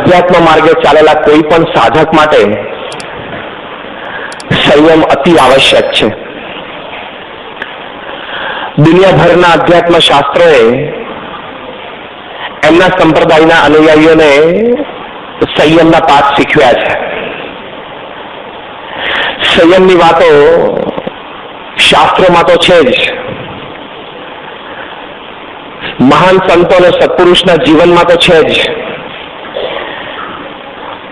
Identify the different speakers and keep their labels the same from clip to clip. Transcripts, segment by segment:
Speaker 1: અધ્યાત્મ માર્ગે ચાલેલા કોઈ પણ સાધક માટે સંયમ અતિ આવશ્યક છે. દુનિયાભરના અધ્યાત્મ શાસ્ત્રોએ એમના સંપ્રદાયના અનુયાયીઓને સંયમના પાઠ શીખવ્યા છે. સંયમની વાતો શાસ્ત્રોમાં તો છે જ, મહાન સંતો અને સત્પુરુષના જીવનમાં તો છે જ,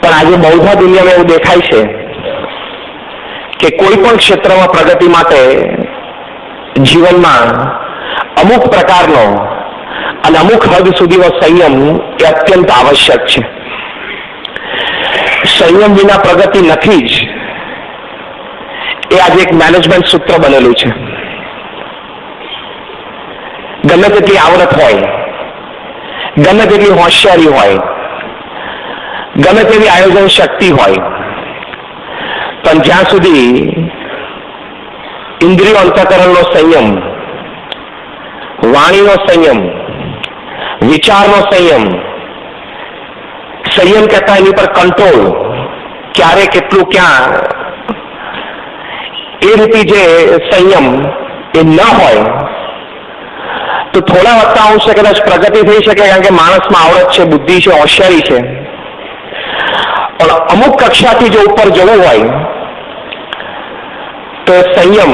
Speaker 1: પણ આજે બૌદ્ધ દુનિયામાં એવું દેખાય છે કે કોઈ પણ ક્ષેત્રમાં પ્રગતિ માટે જીવનમાં અમુક પ્રકારનો અને અમુક હદ સુધીનો સંયમ એ અત્યંત આવશ્યક છે. સંયમ વિના પ્રગતિ નથી જ, એ આજે એક મેનેજમેન્ટ સૂત્ર બનેલું છે. ગમે તેટલી આવડત હોય, ગમે તેટલી હોશિયારી હોય, ગમે તેવી આયોજન શક્તિ હોય, પણ જ્યાં સુધી ઇન્દ્રિયો અંતઃકરણનો સંયમ, વાણીનો સંયમ, વિચારનો સંયમ, સંયમ કહેતા એની પર કંટ્રોલ, ક્યારે કેટલું ક્યાં, એ રીતે જે સંયમ એ ન હોય તો થોડા વધતા અંશે કદાચ પ્રગતિ થઈ શકે, કારણ કે માણસમાં આવડત છે, બુદ્ધિ છે, હોશિયારી છે, પણ અમુક કક્ષાથી જો ઉપર જવું હોય તો સંયમ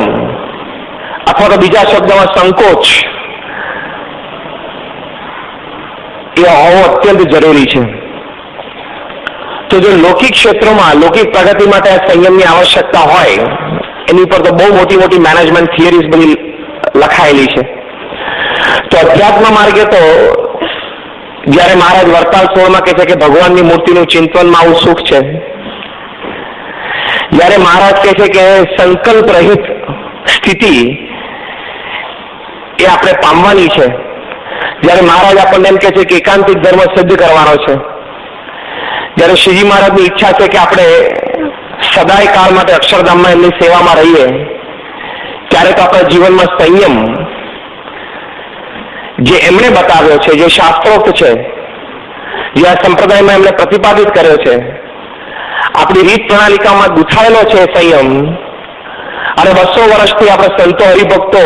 Speaker 1: અથવા તો બીજા શબ્દમાં સંકોચ એ હોવો અત્યંત જરૂરી છે. તો જો લૌકિક ક્ષેત્રોમાં લૌકિક પ્રગતિ માટે આ સંયમની આવશ્યકતા હોય, એની પર તો બહુ મોટી મોટી મેનેજમેન્ટ થિયરીઝ બધી લખાયેલી છે. તો અધ્યાત્મ માર્ગે તો જ્યારે મહારાજ વરતાલ 16માં કહે છે કે ભગવાનની મૂર્તિનું ચિંતનમાં આવું સુખ છે, જ્યારે મહારાજ કહે છે કે સંકલ્પ રહિત સ્થિતિ એ આપણે પામવાની છે, જ્યારે મહારાજ આપણને એમ કહે છે કે એકાંતિક ધર્મ સિદ્ધ કરવાનો છે, જ્યારે શ્રીજી મહારાજની ઈચ્છા છે કે આપણે સદાય કાળ માટે અક્ષરધામમાં એમની સેવામાં રહીએ, ત્યારે તો આપણા જીવનમાં સંયમ જે એમણે બતાવ્યો છે, જે શાસ્ત્રોક્ત છે, જે આ સંપ્રદાયમાં એમણે પ્રતિપાદિત કર્યો છે, આપણી રીત પ્રણાલિકામાં ગૂંથાયેલો છે સંયમ, અને 200 વર્ષથી આપણે સંતો હરિભક્તો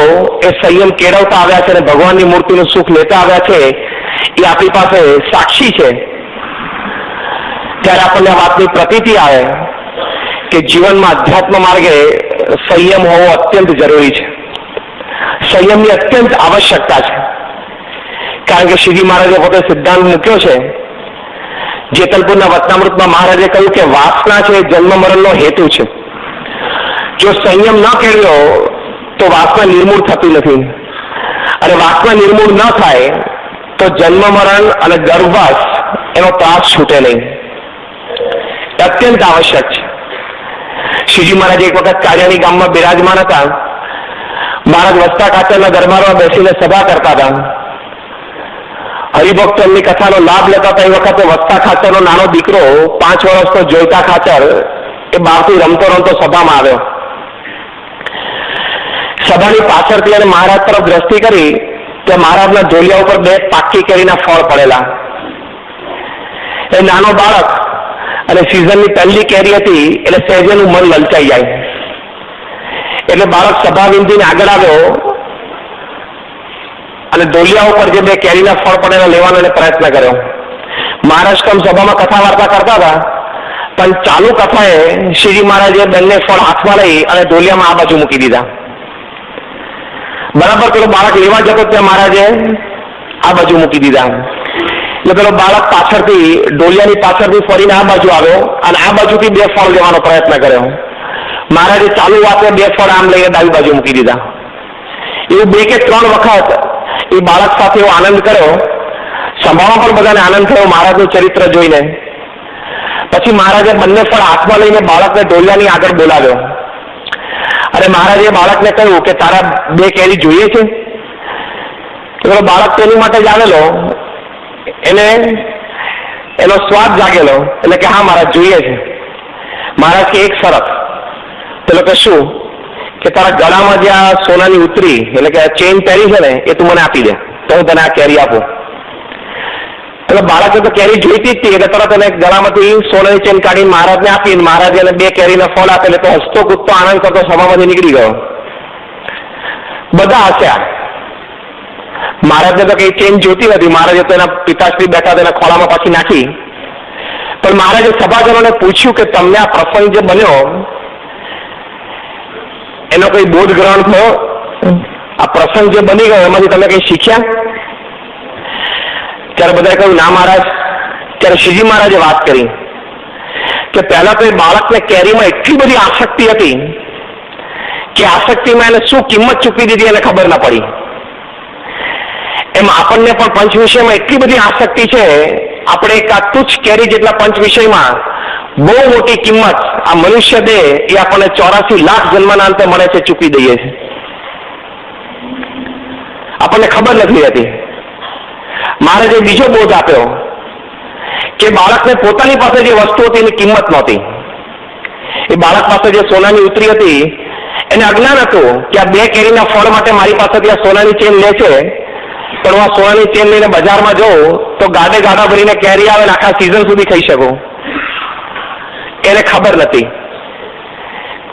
Speaker 1: એ સંયમ કેળવતા આવ્યા છે અને ભગવાનની મૂર્તિનું સુખ લેતા આવ્યા છે, એ આપણી પાસે સાક્ષી છે. ત્યારે આપણને આ વાતની પ્રતીતિ આવે કે જીવનમાં અધ્યાત્મ માર્ગે સંયમ હોવો અત્યંત જરૂરી છે, સંયમની અત્યંત આવશ્યકતા છે. કારણ કે શ્રીજી મહારાજે પોતે સિદ્ધાંત મૂક્યો છે, જેતલપુરના વચનામૃતમાં મહારાજે કહ્યું કે વાસના છે જન્મ મરણનો હેતુ છે. જો સંયમ ન કેળવ્યો તો વાસના નિર્મૂળ થતી નથી, અને વાસના નિર્મૂળ ન થાય તો જન્મ મરણ અને ગર્ભવાસ એનો ત્રાસ છૂટે નહીં. અત્યંત આવશ્યક છે. શ્રીજી મહારાજ એક વખત કાળિયાણી ગામમાં બિરાજમાન હતા. મહારાજ વસ્તા ખાચરના દરબારમાં બેસીને સભા કરતા હતા. હરિભક્તો એમની કથાનો લાભ લેતા હતા. એ વખતે વસ્તા ખાચરનો નાનો દીકરો 5 વર્ષનો જોઈતા ખાચર એ બહારથી રમતો રમતો સભામાં આવ્યો. સભાની પાછળથી અને મહારાજ તરફ દ્રષ્ટિ કરી ત્યાં મહારાજના ઢોલિયા ઉપર 2 પાકી કેરીના ફળ પડેલા. એ નાનો બાળક અને સિઝનની પહેલી કેરી હતી એટલે સહેજેનું મન લલચાઈ જાય, એટલે બાળક સભા વિંધીને આગળ આવ્યો અને ઢોલિયા ઉપર જે 2 કેરીના ફળ પડેલા લેવાનો પ્રયત્ન કર્યો. મહારાજ કમ સભામાં કથા વાર્તા કરતા હતા, પણ ચાલુ કથાએ શ્રીજી મહારાજે બંને ફળ હાથમાં લઈ અને ઢોલિયામાં આ બાજુ મૂકી દીધા. બરાબર પેલો બાળક લેવા જતો ત્યાં મહારાજે આ બાજુ મૂકી દીધા. એટલે પેલો બાળક પાછળથી ઢોલિયાની પાછળથી ફરીને આ બાજુ આવ્યો અને આ બાજુથી 2 ફળ લેવાનો પ્રયત્ન કર્યો. મહારાજે ચાલુ વાતે 2 ફળ આમ લઈને ડાબી બાજુ મૂકી દીધા. એવું 2 કે 3 વખત એ બાળક સાથે એવો આનંદ કર્યો. સભામાં પણ બધાને આનંદ થયો મહારાજનું ચરિત્ર જોઈને. પછી મહારાજે બંને ફળ હાથમાં લઈને બાળકને ઢોલિયાની આગળ બોલાવ્યો અને મહારાજે બાળકને કહ્યું કે તારા 2 કેરી જોઈએ છે? તો બાળક તેની માટે જ આવેલો, એને એનો સ્વાદ જાગેલો, એટલે કે હા મહારાજ જોઈએ છે. મહારાજ કે એક શરત. પેલો કે શું? કે તારા ગળામાં જે આ સોનાની ઉતરી એટલે કે ચેન પહેરી છે ને એ તું મને આપી દે, તો હું તને આ કેરી આપું. તો એટલે બાળકે તો કેરી જોઈતી જ હતી એટલે તરત એને ગળામાંથી સોનાની ચેન કાઢીને મહારાજને આપી, મહારાજે એને 2 કેરીના ફળ આપે એટલે તો હસતો કૂદતો આનંદ કરતો સભામાંથી નીકળી ગયો. બધા હસ્યા. મહારાજને તો કઈ ચેન જોતી નથી. મહારાજે તો એના પિતાશ્રી બેઠા તેના ખોળામાં પાછી નાખી. પણ મહારાજે સભાજનોને પૂછ્યું કે તમને આ પ્રસંગ જે બન્યો એનો કઈ બોધ ગ્રહણ થયો? આ પ્રસંગ જે બની ગયો એમાંથી તમે કઈ શીખ્યા? ત્યારે બધાએ કહ્યું ના મહારાજ. ત્યારે શ્રીજી મહારાજે વાત કરી કે પહેલા તો એ બાળકને કેરીમાં એટલી બધી આસક્તિ હતી કે આસક્તિમાં એને શું કિંમત ચૂકવી દીધી એને ખબર ના પડી. એમ આપણને પણ પંચ વિષયમાં એટલી બધી આસક્તિ છે, આપણે એક આ તુચ્છ કેરી જેટલા પંચ વિષયમાં બહુ મોટી કિંમત આ મનુષ્ય દેહ એ આપણને 84 લાખ જન્મના અંતે મળે છે ચૂકવી દઈએ છીએ. આપણને ખબર નથી રહેતી. મહારાજે બીજો બોધ આપ્યો કે બાળકને પોતાની પાસે જે વસ્તુ હતી એની કિંમત નહોતી. એ બાળક પાસે જે સોનાની ઉતરી હતી એને અજ્ઞાન હતું કે આ 2 કેરીના ફળ માટે મારી પાસેથી આ સોનાની ચેન લે છે, પણ હું આ સોનાની ચેન લઈને બજારમાં જાઉં તો ગાડે ગાડા ભરીને કેરી આવે ને આખા સિઝન સુધી ખાઈ શકું. એને ખબર નથી.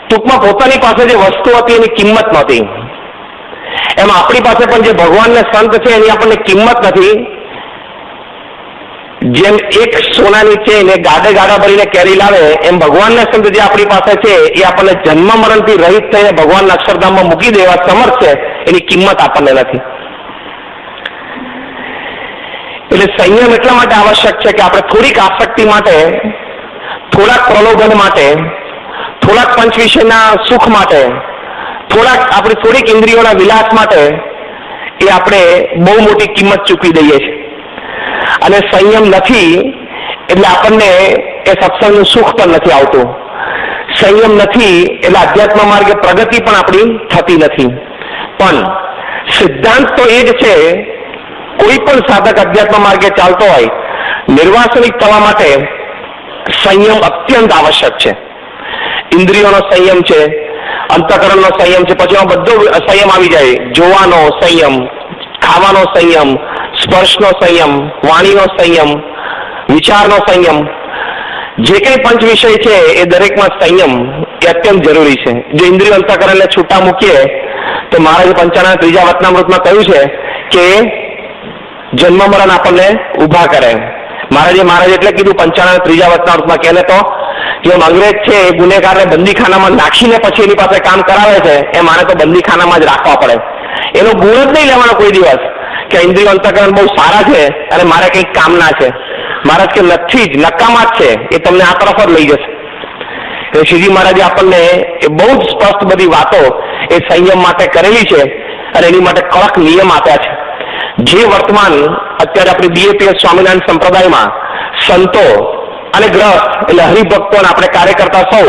Speaker 1: ટૂંકમાં પોતાની પાસે જે વસ્તુ હતી એની કિંમત નહોતી. એમ આપણી પાસે પણ જે ભગવાનને સંત છે એની આપણને કિંમત નથી. જેમ એક સોનાની ચેન એ ગાડે ગાડા ભરીને કેરી લાવે એમ ભગવાનના સંત જે આપણી પાસે છે એ આપણને જન્મ મરણથી રહિત થઈને ભગવાનના અક્ષરધામમાં મૂકી દેવા સમર્થ છે, એની કિંમત આપણને નથી. એટલે સંયમ એટલા માટે આવશ્યક છે કે આપણે થોડીક આસક્તિ માટે, થોડાક પ્રલોભન માટે, થોડાક પંચ વિષયના સુખ માટે, થોડીક ઇન્દ્રિયોના વિલાસ માટે એ આપણે બહુ મોટી કિંમત ચૂકવી દઈએ છીએ. અને સંયમ નથી એટલે આપણને એ સત્સંગનું સુખ પણ નથી આવતું. સંયમ નથી એટલે અધ્યાત્મ માર્ગે પ્રગતિ પણ આપણી થતી નથી. પણ સિદ્ધાંત તો એ જ છે, કોઈ પણ સાધક અધ્યાત્મ માર્ગે ચાલતો હોય નિર્વાસનિક થવા માટે સંયમ અત્યંત આવશ્યક છે. ઇન્દ્રિયોનો સંયમ છે, અંતઃકરણનો સંયમ છે, પછી બધો સંયમ આવી જાય. જોવાનો સંયમ, ખાવાનો સંયમ, સ્પર્શનો સંયમ, વાણીનો સંયમ, વિચારનો સંયમ, જે કંઈ પંચ વિષય છે એ દરેકમાં સંયમ એ અત્યંત જરૂરી છે. જો ઇન્દ્રિય અંતઃકરણને છૂટા મૂકીએ તો મહારાજે 95 ત્રીજા વચનામૃતમાં કહ્યું છે કે જન્મ મરણ આપણને ઉભા કરે. મહારાજે એટલે કીધું 95 ત્રીજા વચનામૃતમાં કે તો જેમ અંગ્રેજ છે એ ગુનેગારને બંદીખાનામાં નાખીને પછી એની પાસે કામ કરાવે છે, એ મારે તો બંદીખાનામાં જ રાખવા પડે. એનો ગુણ જ નહીં લેવાનો કોઈ દિવસ કે ઇન્દ્રિય અંતઃકરણ બહુ સારા છે અને મારે કંઈક કામના છે. મહારાજ કે નથી જ, નકામા જ છે, એ તમને આ તરફ જ લઈ જશે. એટલે શ્રીજી મહારાજે આપણને એ બહુ જ સ્પષ્ટ બધી વાતો એ સંયમ માટે કરેલી છે અને એની માટે કડક નિયમ આપ્યા છે. જે વર્તમાન અત્યારે આપણી બીએપીએસ સ્વામિનારાયણ સંપ્રદાયમાં સંતો અને ગ્રસ્ત એટલે હરિભક્તો અને આપણે કાર્યકર્તા સૌ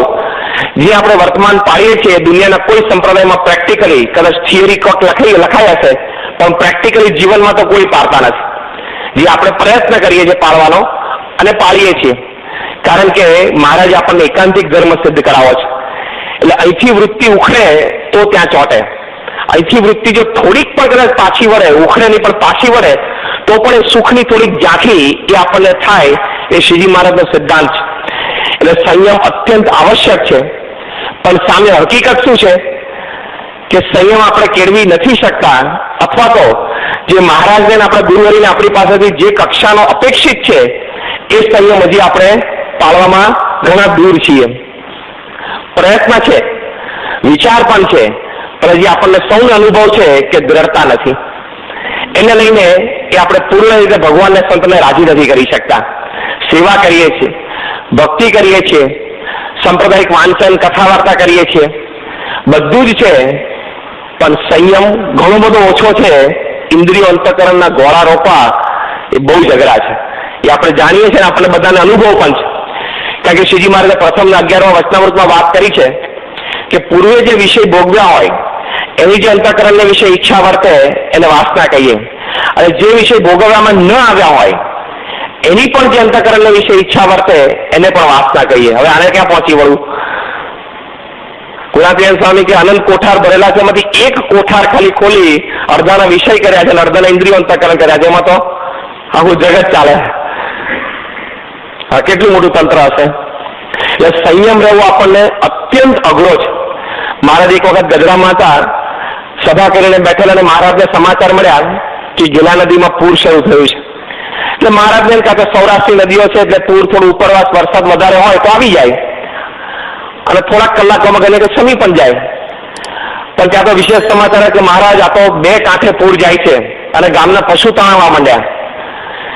Speaker 1: જે આપણે વર્તમાન પાડીએ છીએ, દુનિયાના કોઈ સંપ્રદાયમાં પ્રેક્ટિકલી કદાચ થિયરી કોક લખાઈ હશે પણ પ્રેક્ટિકલી જીવનમાં તો કોઈ પાડતા નથી. જે આપણે પ્રયત્ન કરીએ છીએ પાડવાનો અને પાડીએ છીએ, કારણ કે મહારાજ આપણને એકાંતિક ધર્મ સિદ્ધ કરાવો છે. એટલે અહીંથી વૃત્તિ ઉખડે તો ત્યાં ચોટે. અહીંથી વૃત્તિ જો થોડીક પણ કદાચ પાછી વળે, ઉખડે નહીં પણ પાછી વળે તો પણ એ સુખની થોડીક ઝાંખી એ આપણને થાય. એ શ્રીજી મહારાજનો સિદ્ધાંત છે. એટલે સંયમ અત્યંત આવશ્યક છે. પણ સામે હકીકત શું છે કે સંયમ આપણે કેળવી નથી શકતા, અથવા તો જે મહારાજને આપણા ગુરુવરીને આપણી પાસેથી જે કક્ષાનો અપેક્ષિત છે એ સંયમ હજી આપણે પાળવામાં ઘણા દૂર છીએ. પ્રયત્ન છે, વિચાર પણ છે, પણ હજી આપણને સૌને અનુભવ છે કે દ્રઢતા નથી. એને લઈને એ આપણે પૂર્ણ રીતે ભગવાનને સંતને રાજી નથી કરી શકતા. સેવા કરીએ છીએ, ભક્તિ કરીએ છીએ, સાંપ્રદાયિક વાંચન, કથા વાર્તા કરીએ છીએ, બધું જ છે, પણ સંયમ ઘણો બધો ઓછો છે. ઇન્દ્રિયો અંતઃકરણના ગોળા રોપવા એ બહુ જ અઘરા છે. એ આપણે જાણીએ છીએ, આપણને બધાને અનુભવ પણ છે. કારણ કે શ્રીજી મહારાજે પ્રથમ 11મા વચનામૃતમાં વાત કરી છે કે પૂર્વે જે વિષય ભોગવ્યા હોય એની જે અંતઃકરણને વિશે ઈચ્છા વર્તે એને વાસના કહીએ, અને જે વિષય ભોગવવામાં ન આવ્યા હોય એની પણ જે અંતઃકરણને વિશે ઈચ્છા વર્તે એને પણ વાસના કહીએ. હવે આને ક્યાં પહોંચી વળવું? ગુણાતીયન સ્વામી કે અનંત કોઠાર ભરેલા છે, એમાંથી એક કોઠાર ખાલી ખોલી અડધાના વિષય કર્યા છે અને અડધાના ઇન્દ્રિયો અંતઃકરણ કર્યા છે, એમાં તો આખું જગત ચાલે. કેટલું મોટું તંત્ર હશે. એટલે સંયમ રહેવો આપણને અત્યંત અઘરો છે. મહારાજ એક વખત ગજરામાં હતા, સભા કરીને બેઠેલા અને મહારાજને સમાચાર મળ્યા કે ગેલા નદીમાં પૂર શરૂ થયું છે. એટલે મહારાજને કાં તો સૌરાષ્ટ્રની નદીઓ છે એટલે પૂર થોડું ઉપરવાસ વરસાદ વધારે હોય તો આવી જાય અને થોડાક કલાકોમાં ગમે કે સમી પણ જાય. પણ ત્યાં તો વિશેષ સમાચાર કે મહારાજ આ તો 2 કાંઠે પૂર જાય છે અને ગામના પશુ તણાવવા માંડ્યા.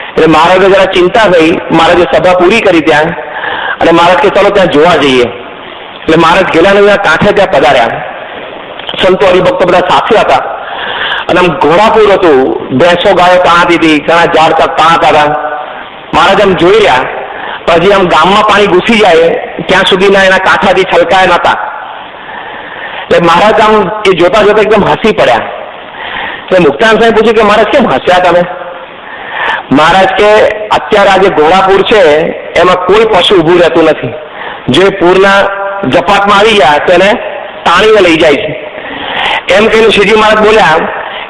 Speaker 1: એટલે મહારાજે જરા ચિંતા થઈ. મહારાજે સભા પૂરી કરી ત્યાં અને મહારાજ કે ચલો ત્યાં જોવા જઈએ. એટલે મહારાજ ગેલા નદીના કાંઠે ત્યાં પધાર્યા. સંતો હરિભક્તો બધા સાથે હતા અને આમ ઘોડાપુર હતું, ભેંસો ગાયો તણાતી હતી, ઘણા ઝાડ તણાતા હતા. મહારાજ આમ જોઈ રહ્યા, પછી આમ ગામમાં પાણી ઘૂસી જાય ત્યાં સુધીના એના કાંઠાથી છલકાયા નતા. એટલે મહારાજ આમ એ જોતા જોતા એકદમ હસી પડ્યા. એટલે મુક્તાન સાહેબ પૂછ્યું કે મહારાજ કેમ હસ્યા તમે? મહારાજ કે અત્યારે આજે ઘોડાપુર છે એમાં કોઈ પશુ ઉભું રહેતું નથી. જે પૂરના ઝપાટમાં આવી ગયા તેને તાણીને લઈ જાય છે. એમ કહીને શ્રીજી મહારાજ બોલ્યા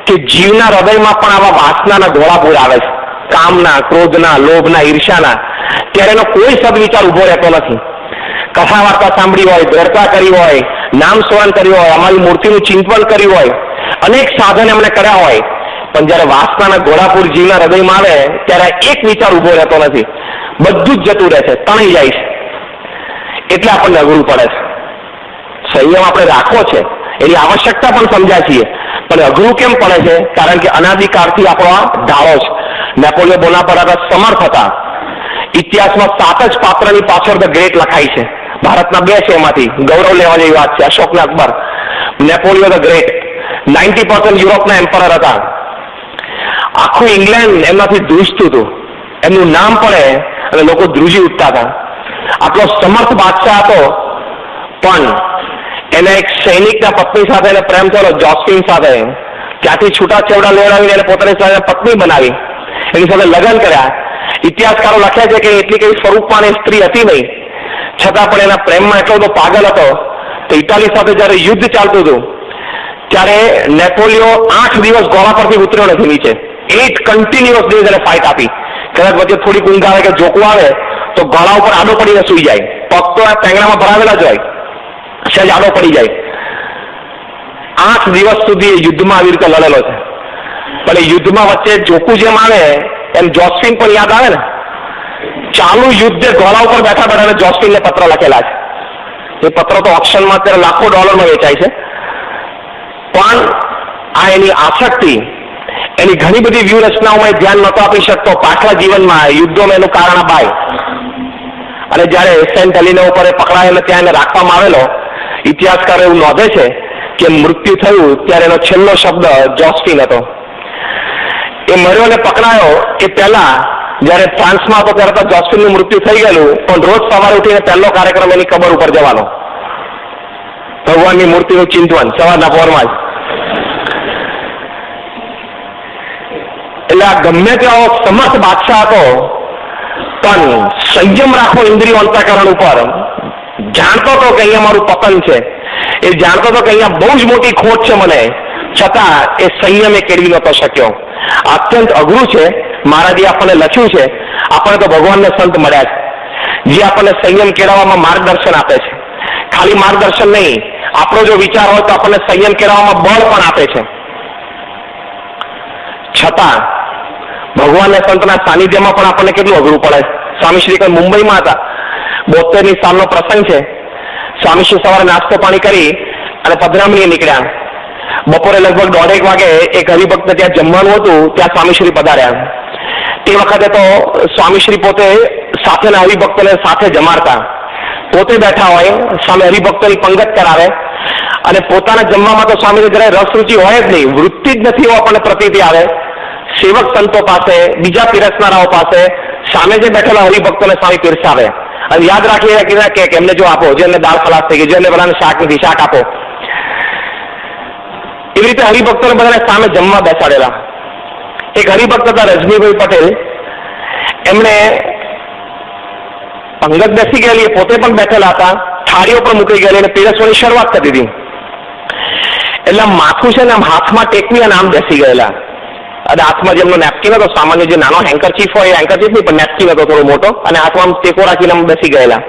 Speaker 1: કે જીવના હૃદયમાં પણ આવા વાસનાના ઘોડાપુર આવે છે, કામના, ક્રોધના, લોભના, ઈર્ષ્યાના. ત્યારે એનો કોઈ સદવિચાર ઉભો રહેતો નથી. કથા વાર્તા સાંભળી હોય, દોડતા કરી હોય, નામ સ્મરણ કર્યું હોય, અમારી મૂર્તિનું ચિંતન કર્યું હોય, અનેક સાધન એમણે કર્યા હોય, પણ જયારે વાસનાના ઘોડાપુર જીવના હૃદયમાં આવે ત્યારે એક વિચાર ઉભો રહેતો નથી. બધું જ જતું રહે છે, તણાઈ જાય છે. એટલે આપણને અઘરું પડે છે. સંયમ આપણે રાખવો છે, એની આવશ્યકતા પણ સમજ્યા છીએ, પણ અઘરું કેમ પડે છે? કારણ કે અનાદિકાળથી આપણો ઢાળો છે. નેપોલિયન બોનાપાર્ટ સમર્થ હતા. ઇતિહાસમાં 7 જ પાત્રની પાછળ ધ ગ્રેટ લખાય છે. ભારતના 2 છે, એમાંથી ગૌરવ લેવા જેવી વાત છે. અશોક ને અકબર, નેપોલિયન ધ ગ્રેટ. 90% યુરોપના એમ્પરર હતા. આખું ઇંગ્લેન્ડ એમનાથી ધ્રુજતું હતું. એમનું નામ પડે અને લોકો ધ્રુજી ઉઠતા હતા. આટલો સમર્થ બાદશાહ હતો, પણ એના એક સૈનિકના પત્ની સાથે એને પ્રેમ થયો, જોસ્ફિન સાથે. ત્યાંથી છૂટાછેવડા લેવડાવીને એને પોતાની સાથે પત્ની બનાવી, એની સાથે લગ્ન કર્યા. ઇતિહાસકારો લખ્યા છે કે એટલી કઈ સ્વરૂપમાં સ્ત્રી હતી નહીં, છતાં પણ એના પ્રેમમાં એટલો બધો પાગલ હતો. તો ઇટાલી સાથે જયારે યુદ્ધ ચાલતું હતું ત્યારે નેપોલિયો 8 દિવસ ઘોડા પરથી ઉતર્યો નથી નીચે. 8 કન્ટિન્યુઅસ ડેઝ એને ફાઇટ આપી. કદાચ વચ્ચે થોડીક ઊંઘ આવે કે જોકું આવે તો ઘોડા ઉપર આડો પડીને સુઈ જાય. પગ તો આ ટેંગણામાં ભરાવેલા જ હોય, સહેજ આડો પડી જાય. 8 દિવસ સુધી એ યુદ્ધમાં આવી રીતે લડેલો છે. પણ એ યુદ્ધમાં વચ્ચે જોકું જેમ આવે એમ જોસ્ફિન પણ યાદ આવે ને. ચાલુ યુદ્ધે ઘોડા ઉપર બેઠા બેઠા જોસ્ફિનને પત્ર લખેલા છે. એ પત્ર તો ઓપ્શનમાં અત્યારે લાખો ડોલરમાં વેચાય છે. પણ આ એની આસક્તિ, એની ઘણી બધી વ્યૂહરચનાઓમાં ધ્યાન નતો આપી શકતો. પાછલા જીવનમાં યુદ્ધોમાં એનું કારણ બાય. અને જયારે સેન્ટ હેલિના ઉપર પકડાયેલો ત્યાં એને રાખવામાં આવેલો, ઇતિહાસકાર એવું નોંધે છે કે મૃત્યુ થયું ત્યારે એનો છેલ્લો શબ્દ જોસ્ફિન હતો. એ મર્યો અને પકડાયો એ પહેલા જયારે ફ્રાન્સમાં હતો ત્યારે તો જોસ્ફિનનું મૃત્યુ થઈ ગયેલું, પણ રોજ સવારે ઉઠીને પહેલો કાર્યક્રમ એની કબર ઉપર જવાનો, ભગવાનની મૂર્તિનું ચિંતન સવારના પોરમાં જ. એટલે આ ગમે તેવો સમર્થ બાદશાહ હતો, પણ સંયમ રાખવો ઇન્દ્રિયો અંતઃકરણ ઉપર. જાણતો હતો કે અહીંયા મારું પતન છે, એ જાણતો હતો કે અહીંયા બહુ જ મોટી ખોટ છે મને, છતાં એ સંયમે કેળવી નતો શક્યો. અત્યંત અઘરું છે. મહારાજે આપણને લખ્યું છે, આપણને તો ભગવાનને સંત મળ્યા છે જે આપણને સંયમ કેળવવામાં માર્ગદર્શન આપે છે. ખાલી માર્ગદર્શન નહીં, આપણો જો વિચાર હોય તો આપણને સંયમ કેળવવામાં બળ પણ આપે છે. છતાં ભગવાનના સંતના સાનિધ્યમાં પણ આપણને કેટલું અઘરું પડે. સ્વામીશ્રી મુંબઈમાં હતા, 72ની સાલનો પ્રસંગ છે. સ્વામીશ્રી સવારે નાસ્તો પાણી કરી અને પધરામણીએ નીકળ્યા. બપોરે લગભગ 1:30 વાગે એક હરિભક્તને ત્યાં જમવાનું હતું, ત્યાં સ્વામીશ્રી પધાર્યા. તે વખતે તો સ્વામીશ્રી પોતે સાથેના હરિભક્તોને સાથે જમાડતા, પોતે બેઠા હોય, સામે હરિભક્તોની પંગત કરાવે, અને પોતાના જમવામાં તો સ્વામીને જરાય રસ રુચિ હોય જ નહીં, વૃત્તિ જ નથી એવો આપણને પ્રતીતિ આવે. સેવક સંતો પાસે, બીજા પીરસનારાઓ પાસે સામે જે બેઠેલા હરિભક્તોને સ્વામી પીરસાવે અને યાદ રાખી કે એમને જો આપો, જેમને દાળ ખલાસ થઈ ગઈ, જેમને બધાને શાક નથી શાક આપો. એવી રીતે હરિભક્તોને બધાને સામે જમવા બેસાડેલા. એક હરિભક્ત હતા રજનીભાઈ પટેલ, એમણે પંગત બેસી ગયેલી, પોતે પણ બેઠેલા હતા, થાળીઓ પણ મૂકી ગયેલી અને પીરસવાની શરૂઆત કરી દીધી. એટલે માથું છે ને આમ હાથમાં ટેકવી અને આમ બેસી ગયેલા. અને હાથમાં જેમનો નેપકિન હતો, સામાન્ય જે નાનો હેન્કરચીફ હોય એ હેન્કરચીફ નહીં પણ નેપકિન હતો થોડો મોટો, અને હાથમાં ટેકો રાખીને બેસી ગયેલા.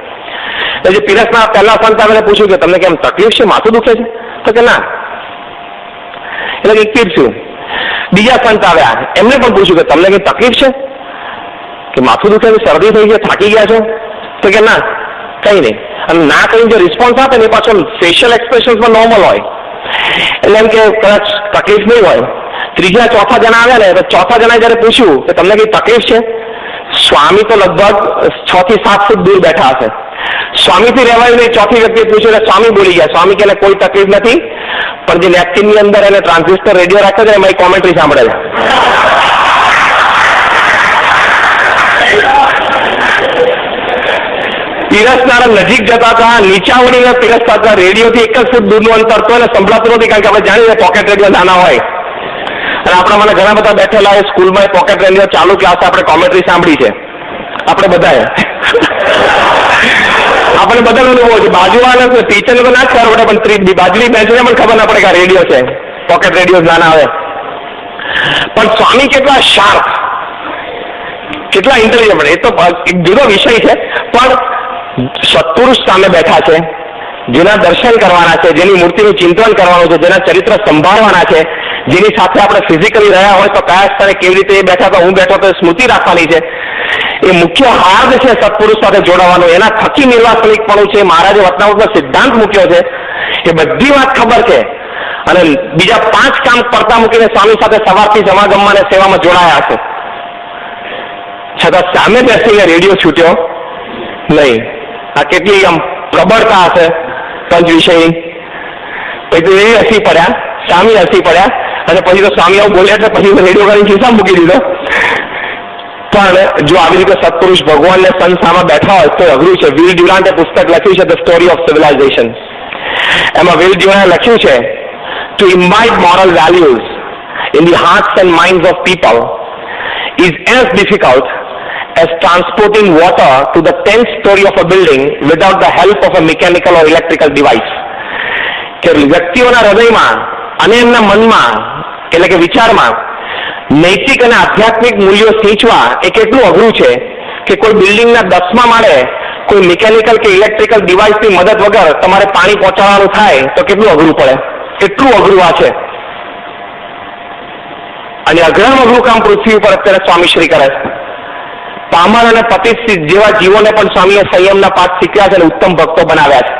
Speaker 1: એટલે જે પીરસના પહેલા સંત આવીને પૂછ્યું કે તમને કેમ તકલીફ છે, માથું દુખે છે? તો કે ના. એટલે કંઈક પીરસ્યું. બીજા સંત આવ્યા, એમને પણ પૂછ્યું કે તમને કઈ તકલીફ છે, કે માથું દુખે છે, શરદી થઈ છે, થાકી ગયા છો? તો કે ના, કઈ નહીં. અને ના કહીને જે રિસ્પોન્સ આપે ને એ પાછો ફેશિયલ એક્સપ્રેશન્સમાં નોર્મલ હોય, એટલે એમ કે કદાચ તકલીફ નહીં હોય. ત્રીજા ચોથા જણા આવ્યા ને તો ચોથા જણાએ જયારે પૂછ્યું કે તમને કઈ તકલીફ છે, સ્વામી તો લગભગ 6 થી 7 ફૂટ દૂર બેઠા હશે. સ્વામીથી રહેવાયું નહીં. ચોથી વ્યક્તિએ પૂછ્યું એટલે સ્વામી બોલી ગયા. સ્વામી કે કોઈ તકલીફ નથી, પણ જે નેપકિનની અંદર એને ટ્રાન્ઝિસ્ટર રેડિયો રાખ્યો છે એમાં કોમેન્ટ્રી સાંભળે છે. પીરસનારા નજીક જતા હતા, નીચા વળીને પીરસતા હતા. રેડિયોથી 1 જ ફૂટ દૂરનું અંતર તો એને સંભળાતું નથી, કારણ કે આપણે જાણીએ પોકેટ રેડિયો નાના હોય. અને આપણા મને ઘણા બધા બેઠેલા હોય સ્કૂલમાં પોકેટ રેડિયો ચાલુ ક્લાસ આપણે કોમેન્ટ્રી સાંભળી છે, આપણે બધાએ. આપણે બધાનો અનુભવ છે. બાજુવાળા ટીચરને તો ના જ ખબર પડે, પણ બાજુની બેન્ચને પણ ખબર ના પડે કે આ રેડિયો છે, પોકેટ રેડિયો નાના હોય. પણ સ્વામી કેટલા શાર્પ, કેટલા ઇન્ટેલિજન્ટ, એ તો એક જુદો વિષય છે. પણ સત્પુરુષ સામે બેઠા છે, જેના દર્શન કરવાના છે, જેની મૂર્તિનું ચિંતન કરવાનું છે, જેના ચરિત્ર સંભાળવાના છે, જેની સાથે આપણે ફિઝિકલી રહ્યા હોય તો કયા સ્થળે કેવી રીતે એ બેઠા તો હું બેઠો તો સ્મૃતિ રાખવાની છે. એ મુખ્ય હાર્દ છે સત્પુરુષ સાથે જોડાવાનું. એના થકી નિર્વાસનિકપણું છે. મહારાજે વતનાવતનો સિદ્ધાંત મૂક્યો છે, એ બધી વાત ખબર છે. અને બીજા 5 કામ પડતા મૂકીને સ્વામી સાથે સવારથી સમાગમમાં અને સેવામાં જોડાયા છે. છતાં સામે બેસીને રેડિયો છૂટ્યો નહીં. આ કેટલી આમ પ્રબળતા હશે પંચ વિષયની. પછી એ હસી પડ્યા, સ્વામી હસી પડ્યા, અને પછી તો સ્વામી આવું બોલ્યા એટલે પછી રેડિયો કરીને ખિસ્સામાં મૂકી દીધો. પણ જો આવી રીતે સત્પુરુષ ભગવાનને સંત સામે બેઠા હોય તો અઘરું છે. વિલ ડ્યુરાન્ટે પુસ્તક લખ્યું છે ધ સ્ટોરી ઓફ સિવિલાઇઝેશન. એમાં વિલ ડ્યુરાન્ટે લખ્યું છે to imbibe moral values in the hearts and minds of people is as difficult as transporting water to the 10th story of a building without the help of a mechanical or electrical device. કે વ્યક્તિઓના હૃદયમાં અને એમના મનમાં એટલે કે વિચારમાં નૈતિક અને આધ્યાત્મિક મૂલ્યો સિંચવા એ કેટલું અઘરું છે કે કોઈ બિલ્ડિંગના 10મા માળે કોઈ મિકેનિકલ કે ઇલેક્ટ્રિકલ ડિવાઇસની મદદ વગર તમારે પાણી પહોંચાડવાનું થાય તો કેટલું અઘરું પડે. એટલું અઘરું આ છે. અને અઘરામાં અઘરું કામ પૃથ્વી ઉપર અત્યારે સ્વામીશ્રી કરે છે. પામર અને પતિત જેવા જીવોને પણ સ્વામીએ સંયમના પાઠ શીખ્યા છે અને ઉત્તમ ભક્તો બનાવ્યા છે.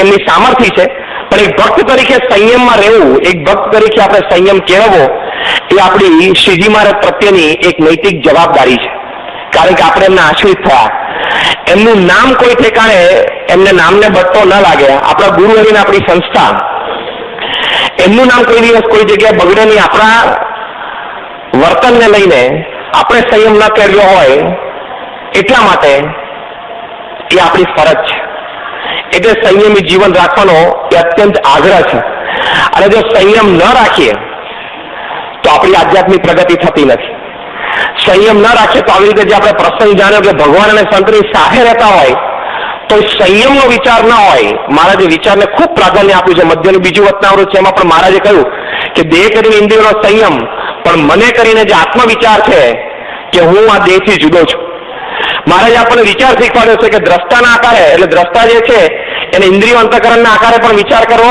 Speaker 1: એમની સામર્થ્ય છે. પણ એક ભક્ત તરીકે સંયમમાં રહેવું, એક ભક્ત તરીકે આપણે સંયમ કેળવવો એ આપણી શ્રીજી મહારાજ પ્રત્યેની એક નૈતિક જવાબદારી છે. કારણ કે આપણે એમના આશ્રિત થયા. એમનું નામ કોઈ ઠેકાણે એમને નામને બટતો ન લાગે. આપણા ગુરુ હરિને આપણી સંસ્થા, એમનું નામ કોઈ દિવસ કોઈ જગ્યાએ બગડે નહીં. આપણા વર્તનને લઈને આપણે સંયમ ન કર્યો હોય એટલા માટે એ આપણી ફરજ છે. એટલે સંયમી જીવન રાખવાનો એ અત્યંત આગ્રહ છે. અને જો સંયમ ન રાખીએ તો આપણી આધ્યાત્મિક પ્રગતિ થતી નથી. સંયમ ન રાખીએ તો આવી રીતે જે આપણે પ્રસંગ જાણ્યો કે ભગવાન અને સંતની સાથે રહેતા હોય તો સંયમનો વિચાર ન હોય. મહારાજે વિચારને ખૂબ પ્રાધાન્ય આપ્યું છે. મધ્યનું બીજું વતનાવૃત છે, એમાં પણ મહારાજે કહ્યું કે દેહ કરીને ઇન્દ્રિયોનો સંયમ, પણ મને કરીને જે આત્મવિચાર છે કે હું આ દેહથી જુદો છું. મહારાજે આપણને વિચાર શીખવાડ્યો છે કે દ્રષ્ટાના આકારે, એટલે દ્રષ્ટા જે છે એને ઇન્દ્રિયો અંતઃકરણના આકારે પણ વિચાર કરવો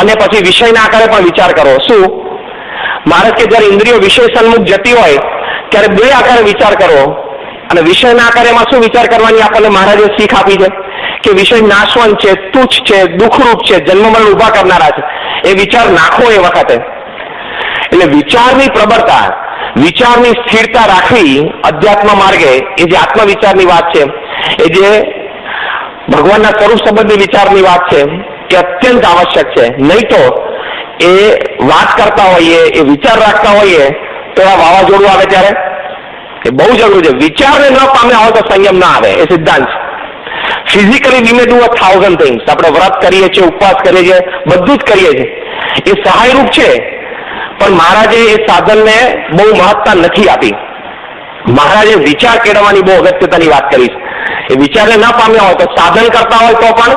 Speaker 1: અને પછી વિષયના આકારે પણ વિચાર કરવો. શું મહારાજ કે જ્યારે ઇન્દ્રિયો વિષય સન્મુખ જતી હોય ત્યારે 2 આકારે વિચાર કરવો, અને વિષયના આકારેમાં શું વિચાર કરવાની આપણને મહારાજે શીખ આપી છે કે વિષય નાશવંત છે, તુચ્છ છે, દુઃખરૂપ છે, જન્મ મરણ ઉભા કરનારા છે. એ વિચાર નાખો એ વખતે. એટલે વિચારની પ્રબળતા, વિચારની સ્થિરતા રાખવી અધ્યાત્મ માર્ગે, એ જે આત્મવિચારની વાત છે, એ જે ભગવાનના સ્વરૂપ સંબંધી વિચારની વાત છે, એ અત્યંત આવશ્યક છે. નહીં તો એ વાત કરતા હોઈએ, એ વિચાર રાખતા હોઈએ તો આ વાવાઝોડું આવે ત્યારે એ બહુ જરૂરી છે. વિચારને ન પામ્યા હોય તો સંયમ ના આવે, એ સિદ્ધાંત છે. Physically we may do 1000 things. આપણે વ્રત કરીએ છીએ, ઉપવાસ કરીએ છીએ, બધું જ કરીએ છીએ, એ સહાયરૂપ છે. પણ મહારાજે એ સાધનને બહુ મહત્તા નથી આપી. મહારાજે વિચાર કેળવવાની બહુ અગત્યતાની વાત કરી છે. એ વિચારને ન પામ્યા હોય તો સાધન કરતા હોય તો પણ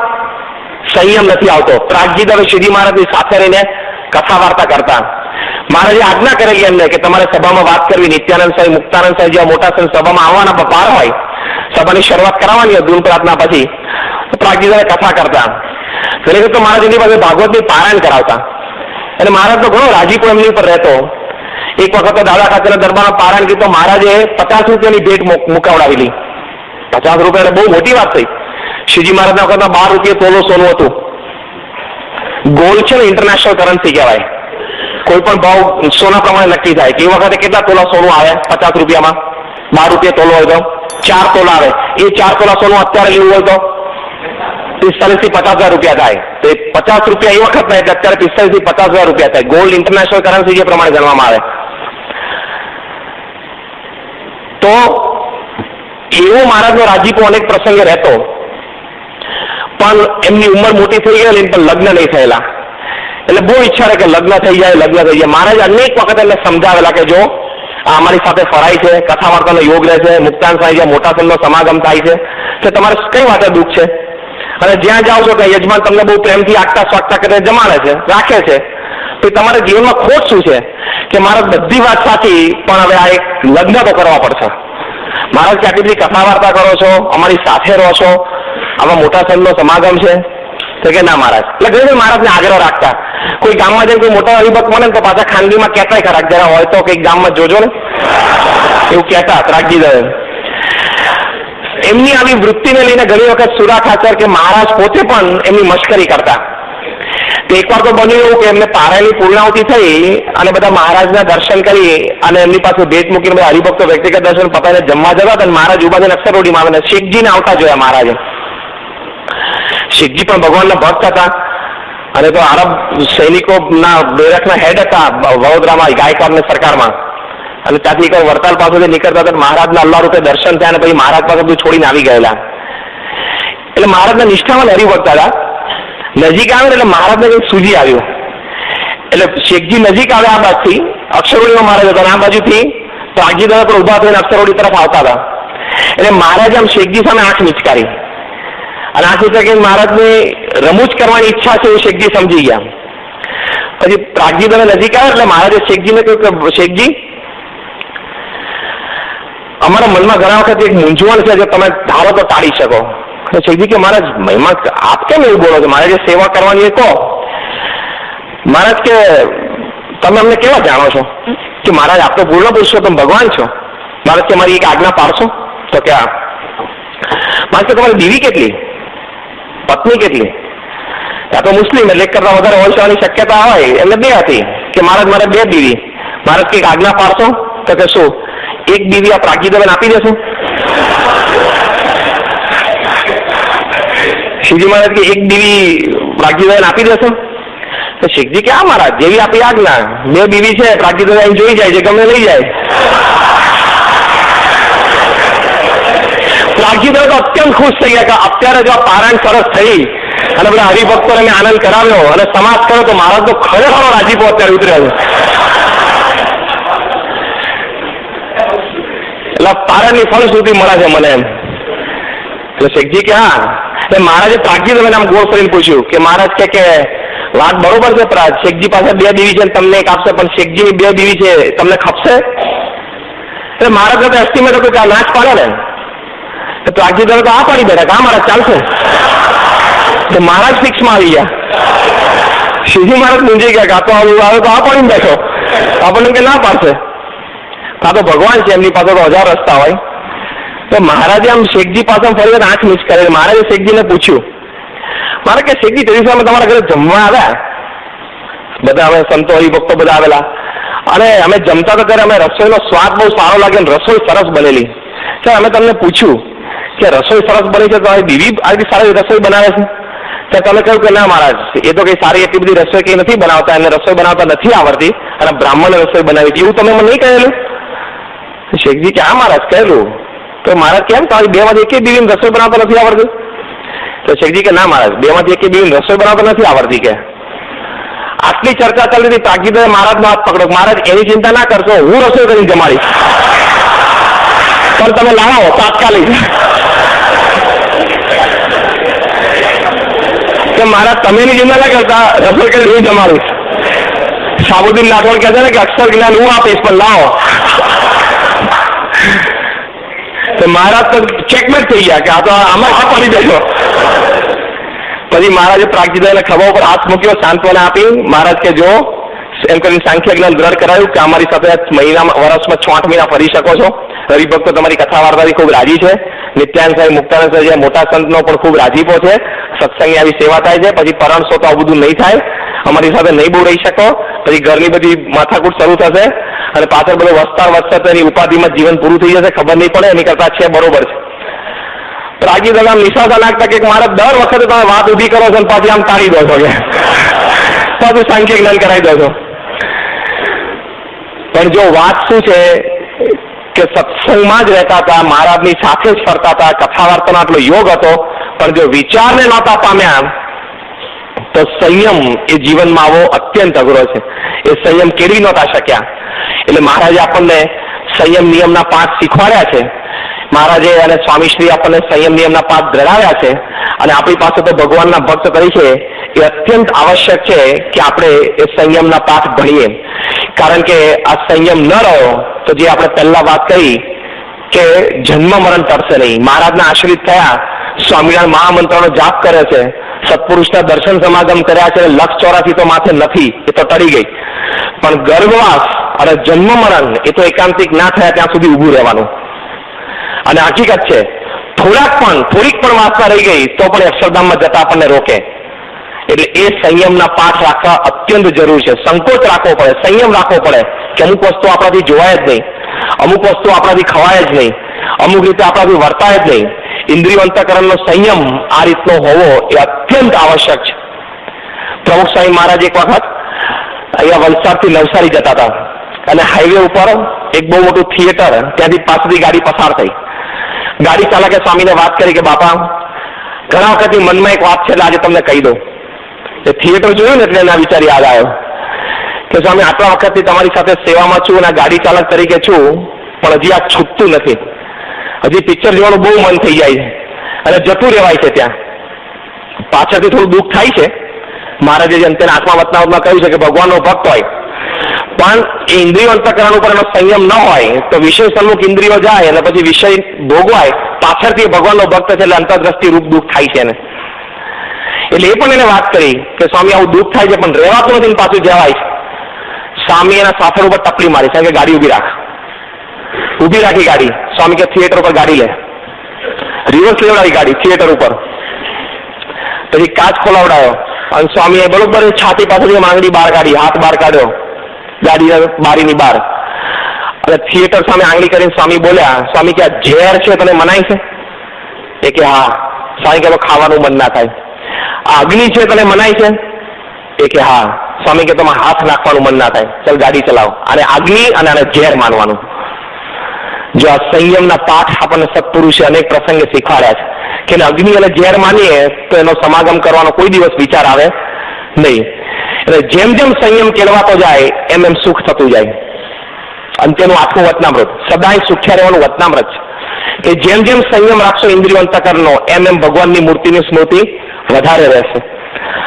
Speaker 1: સંયમ નથી આવતો. પ્રાગજી દવે શ્રીજી મહારાજની સાથે રહીને કથા વાર્તા કરતા. મહારાજે આજ્ઞા કરેલી એમને કે તમારે સભામાં વાત કરવી. નિત્યાનંદ સાહેબ, મુક્તાનંદ સાહેબ જેવા મોટા સંત સભામાં આવવાના બપાર હોય, સભાની શરૂઆત કરવાની હોય ધૂન પ્રાર્થના પછી, તો પ્રાગજીદાને કથા કરતા. ઘણી વખત તો મહારાજની પાસે ભાગવતની પારાયણ કરાવતા અને મહારાજ તો ઘણો રાજીપો એમની ઉપર રહેતો. એક વખત તો દાદા ખાચરના દરબારમાં પારાયણ કીધું તો મહારાજે 50 રૂપિયાની ભેટ મુકાવડાવેલી. 50 રૂપિયા એટલે બહુ મોટી વાત થઈ. શ્રીજી મહારાજના વખતમાં 12 રૂપિયા તોલો સોનું હતું. ગોલ્ડ છે ને ઇન્ટરનેશનલ કરન્સી કહેવાય. કોઈ પણ ભાવ સોના પ્રમાણે નક્કી થાય કે એ વખતે કેટલા તોલા સોનું આવે 50 રૂપિયામાં? 12 રૂપિયા તોલો હોય તો 4 તોલા આવે. એ 4 તોલા સોનું અત્યારે લેવું હોય તો 45 થી 50,000 રૂપિયા થાય. તો 50 રૂપિયા એ વખત નહીં, અત્યારે 45 થી 50,000 રૂપિયા થાય. ગોલ્ડ ઇન્ટરનેશનલ કરન્સી જે પ્રમાણે ગણવામાં આવે. તો એવો મહારાજનો રાજીપો અનેક પ્રસંગે રહેતો, પણ એમની ઉંમર મોટી થઈ ગયેલી પણ લગ્ન નહીં થયેલા. એટલે બહુ ઈચ્છા રહે કે લગ્ન થઈ જાય. મહારાજ અનેક વખત એમને સમજાવેલા કે જો આ અમારી સાથે ફરાય છે, કથા વાર્તાનો યોગ રહે છે, મુક્તાન સાહેબ જ્યાં મોટા સંતનો સમાગમ થાય છે, તો તમારે કઈ વાતે દુઃખ છે? અને જ્યાં જાઓ છો ત્યાં યજમાન તમને બહુ પ્રેમથી આગતા સ્વાગતા કરીને જમાડે છે, રાખે છે, તો તમારા જીવનમાં ખોટ શું છે? કે મહારાજ બધી વાત સાચી, પણ હવે આ એક લગ્ન તો કરવા પડશે. મહારાજ કે આટલી બધી કથા વાર્તા કરો છો, અમારી સાથે રહો છો, આવા મોટા સંતનો સમાગમ છે, તો કે ના મહારાજ. એટલે ઘણી મહારાજને આગ્રહ રાખતા. કોઈ ગામમાં જઈને કોઈ મોટા હરિભક્ત મળે ને તો પાછા ખાનગીમાં કહેતાય ખરા, જરા હોય તો કંઈક ગામમાં જોજો ને, એવું કહેતા રાગજીદાએ. એમની આવી વૃત્તિને લઈને ઘણી વખત સુરા ખાચર કે મહારાજ પોતે પણ એમની મશ્કરી કરતા. તો એકવાર તો બન્યું એવું કે એમને પારાયણની પૂર્ણાહુતિ થઈ અને બધા મહારાજના દર્શન કરી અને એમની પાસે ભેટ મૂકીને બધા હરિભક્તો વ્યક્તિગત દર્શન પતાવીને જમવા જતા હતા. મહારાજ ઉભા થઈને અક્ષરરોડીમાં આવે ને શેખજીને આવતા જોયા મહારાજે. શેખજી પણ ભગવાનના ભક્ત હતા અને તો આરબ સૈનિકોના બેરકના હેડ હતા વડોદરામાં ગાયકવાડની સરકારમાં. અને ત્યાંથી એક વડતાલ પાસેથી નીકળતા હતા, મહારાજના અલ્લાહ રૂપે દર્શન થયા અને પછી મહારાજ પાસે બધું છોડીને આવી ગયેલા. એટલે મહારાજના નિષ્ઠાવાન હરિભક્ત હતા. નજીક આવે ને એટલે મહારાજને કંઈક સૂજી આવ્યું. એટલે શેખજી નજીક આવે આ બાજુથી, અક્ષરવડીમાં મહારાજ હતા, આ બાજુથી પ્રાગજીદાદા પણ ઉભા થઈને અક્ષરવડી તરફ આવતા હતા. એટલે મહારાજે આમ શેખજી સામે આંખ મિચકારી અને આંખ મિચકારી મહારાજને રમૂજ કરવાની ઈચ્છા છે એવું શેખજી સમજી ગયા. પછી પ્રાગજીદાદા નજીક આવે એટલે મહારાજે શેખજીને કહ્યું કે શેખજી, અમારા મનમાં ઘણા વખત એક મૂંઝવણ છે, જો તમે ધારો તો ટાળી શકો. શેખજી કે મહારાજ મહિમા આપ કેમ એવું બોલો છો? મહારાજે સેવા કરવાની એ કહો. મહારાજ કે તમે અમને કેવા જાણો છો? કે મહારાજ આપ તો પૂર્ણ પુરુષોત્તમ ભગવાન છો. મહારાજ કે મારી એક આજ્ઞા પાડશો? તો કે મહારાજ કે તમારી બીવી કેટલી, પત્ની કેટલી? આ તો મુસ્લિમ એટલે એક કરતા વધારે હોવાની શક્યતા હોય, એટલે 2 હતી. કે મહારાજ મારે 2 બીવી. મહારાજ કે આજ્ઞા પાડશો? તો કે શું? એક બીવી આ પ્રાગજીદાને આપી દેશો? શિવજી મહારાજ કે એક બીવી પ્રાગજીદાને આપી દેશો? તો શેખજી કે મહારાજ જેવી આપી આજ્ઞા. 2 બીવી છે, પ્રાગજીદાદા અહીં જોઈ જાય છે, ગમે લઈ જાય. પ્રાગજીદાદા તો અત્યંત ખુશ થઈ ગયા કે અત્યારે જો પારાયણ સરસ થઈ અને બધા હરિભક્તોને મેં આનંદ કરાવ્યો અને સમાજ કર્યો તો મહારાજ તો ખરેખર રાજીપો અત્યારે ઉતર્યો છે. એટલે પારાયણની ફળશ્રુતિ મળે છે મને એમ. એટલે શેખજી કે હા. એટલે મહારાજે પ્રાગજીદાદાને આમ ગોળ કરીને પૂછ્યું કે મહારાજ કે વાત બરોબર છે, શેખજી પાસે 2 બીવી છે, તમને એક આપશે, પણ શેખજીની 2 બીવી છે, તમને ખપશે? એટલે મહારાજ તો એસ્ટિમેટ હતું કે આ નાચ પાડે ને. તો પ્રાગજીદાદા તો આ પાડી બેઠા કે મહારાજ ચાલશે. તો મહારાજ ફિક્સમાં આવી ગયા. શિવજી મહારાજ મૂંઝી ગયા કે આ તો આવે તો આ પાડીને બેઠો, આપણને કે ના પાડશે. આ તો ભગવાન છે, એમની પાસે તો 1000 રસ્તા હોય. તો મહારાજે આમ શેખજી પાસે ફરી આંખ મિસ કરે. મહારાજે શેખજીને પૂછ્યું, મારે કે શેખજી તે દિવસે અમે તમારા ઘરે જમવા આવ્યા, બધા અમે સંતો હરિભક્તો બધા આવેલા, અને અમે જમતા તો ત્યારે અમે રસોઈનો સ્વાદ બહુ સારો લાગે, રસોઈ સરસ બનેલી. સર અમે તમને પૂછ્યું કે રસોઈ સરસ બની છે, તમારી બીવી આટલી સારી રસોઈ બનાવે છે? ત્યારે તમે કહ્યું કે ના મહારાજ એ તો કઈ સારી એટલી બધી રસોઈ કઈ નથી બનાવતા, એમને રસોઈ બનાવતા નથી આવડતી અને બ્રાહ્મણે રસોઈ બનાવી છે, એવું તમે મને નહીં કહેલું? શેખજી કે મહારાજ કહેલું. તો મહારાજ કેમ તમારી 2 માંથી એકેય બીવીને રસોઈ બનાવતા નથી આવડતી? તો શેખજી કે ના મહારાજ 2 માંથી એકેય બીવીને રસોઈ બનાવતા નથી આવડતી. કે આટલી ચર્ચા ચાલી હતી, પ્રાગજીદાએ મહારાજનો હાથ પકડો. મહારાજ એની ચિંતા ના કરશો, હું રસોઈ કરીને જમાડીશ, પણ તમે લાવો તાત્કાલિક. કે મહારાજ તમે એની ચિંતા ના કરતા, રસોઈ કરીને હું જમાડીશ. શાહબુદ્દીન રાઠોડ કહે છે ને કે અક્ષર જ્ઞાન હું આપીશ પણ લાવો. તો મહારાજ તો ચેકમેટ થઈ ગયા કે આ તો આમાં હાથ પડી દેજો. પછી મહારાજે પ્રાગજીદાને ખભા ઉપર હાથ મૂક્યો, સાંત્વના આપી. મહારાજ કે જો એમ કરીને સાંખ્ય જ્ઞાન દ્રઢ કરાયું કે અમારી સાથે વર્ષમાં 6 મહિના ફરી શકો છો. હરિભક્તો તમારી કથા વાર્તાથી ખૂબ રાજી છે. નિત્યાનંદ સાહેબ, મુક્તાનંદ સાહેબ જેવા મોટા સંતનો પણ ખૂબ રાજીપો છે. સત્સંગની આવી સેવા થાય છે. પછી પરણશો તો આવું બધું નહીં થાય, અમારી સાથે નહીં બહુ રહી શકો. પછી ઘરની બધી માથાકૂટ શરૂ થશે અને પાછળ બધો વસ્તાર વધશે તો એની ઉપાધિમાં જીવન પૂરું થઈ જશે, ખબર નહીં પડે. એની કરતા છે બરોબર છે. પ્રાગી દાદા નિશાસા નાખતા કે મારે દર વખતે તમે વાત ઊભી કરો છો અને પાછી આમ ટાળી દો છો કે પાછું સાંખ્ય જ્ઞાન કરાવી દો છો. પણ જો વાત શું છે કે સત્સંગમાં જ રહેતા હતા, મહારાજની સાથે જ ફરતા હતા, કથા વાર્તાનો આટલો યોગ હતો, પણ જો વિચારને નહોતા પામ્યા તો સંયમ એ જીવનમાં આવો અત્યંત અઘરો છે. એ સંયમ કેળવી નહોતા શક્યા. એટલે મહારાજે આપણને સંયમ નિયમના પાઠ શીખવાડ્યા છે. મહારાજે અને સ્વામીશ્રી આપણને સંયમ નિયમના પાઠ દ્રઢાવ્યા છે. અને આપણી પાસે તો ભગવાનના ભક્ત તરીકે એ અત્યંત આવશ્યક છે કે આપણે એ સંયમના પાઠ ભણીએ. કારણ કે આ સંયમ ન રહ્યો તો જે આપણે પહેલા વાત કરી કે જન્મ મરણ ટળશે નહીં. મહારાજના આશ્રિત થયા, સ્વામિનારાયણ મહામંત્રનો જાપ કરે છે, સત્પુરુષના દર્શન સમાગમ કર્યા છે, 184 તો માથે નથી, એ તો ટળી ગઈ. પણ ગર્ભવાસ અને જન્મ મરણ એ તો એકાંતિક ના થયા ત્યાં સુધી ઊભું રહેવાનું. અને હકીકત છે થોડીક પણ વાસના રહી ગઈ તો પણ અક્ષરધામમાં જતા આપણને રોકે. એટલે એ સંયમના પાઠ રાખવા અત્યંત જરૂરી છે. સંકોચ રાખવો પડે, સંયમ રાખવો પડે કે અમુક વસ્તુ આપણાથી જોવાય જ નહીં, અમુક વસ્તુ આપણાથી ખવાય જ નહીં, અમુક રીતે આપણાથી વર્તાય જ નહીં. ઇન્દ્રિય અંતઃકરણનો સંયમ આ રીતનો હોવો એ અત્યંત આવશ્યક છે. પ્રમુખ સ્વામી મહારાજ એક વખત અહીંયા વલસાડથી નવસારી જતા હતા અને હાઈવે ઉપર એક બહુ મોટું થિયેટર, ત્યાંથી પાછળથી ગાડી પસાર થઈ. ગાડી ચાલકે સ્વામીને વાત કરી કે બાપા ઘણા વખતની મનમાં એક વાત છે એટલે આજે તમને કહી દઉં. એ થિયેટર જોયું ને એટલે એના વિચાર યાદ આવ્યો કે સ્વામી આટલા વખતથી તમારી સાથે સેવામાં છું અને ગાડી ચાલક તરીકે છું, પણ હજી આ છૂટતું નથી. હજી પિક્ચર જોવાનું બહુ મન થઈ જાય છે અને જતું રહેવાય છે. ત્યાં પાછળથી થોડું દુઃખ થાય છે. મહારાજે જેમ તેને આત્મા વતનાવતમાં કહ્યું છે કે ભગવાનનો ભક્ત હોય પણ એ ઇન્દ્રિયો અંતઃકરણ ઉપર એનો સંયમ ન હોય તો વિષય સન્મુખ ઇન્દ્રિયો જાય અને પછી વિષય ભોગવાય. પાછળથી ભગવાનનો ભક્ત છે એટલે અંતરદ્રષ્ટિ રૂપ દુઃખ થાય છે એને. એટલે એ પણ એને વાત કરી કે સ્વામી આવું દુઃખ થાય છે પણ રહેવાતું નથી, પાછું જવાય છે. સ્વામી એના સાથળ ઉપર ટપલી મારી કે ગાડી ઊભી રાખ. ઊભી રાખી ગાડી. સ્વામી કે થિયેટર ઉપર ગાડી લે. રિવર્સ લેવડાવી ગાડી થિયેટર ઉપર. પછી કાચ ખોલાવડાયો અને સ્વામીએ બરોબર છાતી પાછળથી આંગળી બહાર કાઢી, હાથ બહાર કાઢ્યો ગાડી બારીની બહાર અને થિયેટર સામે આંગળી કરીને સ્વામી બોલ્યા, સ્વામી કે આ ઝેર છે તને મનાય છે? એ કે હા. સ્વામી કે ખાવાનું મન ના થાય. આ અગ્નિ છે તને મનાય છે? એ કે હા. સ્વામી કે તમારે હાથ નાખવાનું મન ના થાય, ચાલ ગાડી ચલાવો. અને અગ્નિ અને આને ઝેર માનવાનું. જો આ સંયમના પાઠ આપણને સત્પુરુષે અનેક પ્રસંગે શીખવાડ્યા છે કે અગ્નિ અને ઝેર માનીએ તો એનો સમાગમ કરવાનો કોઈ દિવસ વિચાર આવે નહીં. એટલે જેમ જેમ સંયમ કેળવાતો જાય એમ એમ સુખ થતું જાય. અને તેનું આખું વતનામૃત સદાય સુખ્યા રહેવાનું વતનામૃત છે કે જેમ જેમ સંયમ રાખશો ઇન્દ્રિયો અંતઃકરણનો એમ એમ ભગવાનની મૂર્તિની સ્મૃતિ વધારે રહેશે.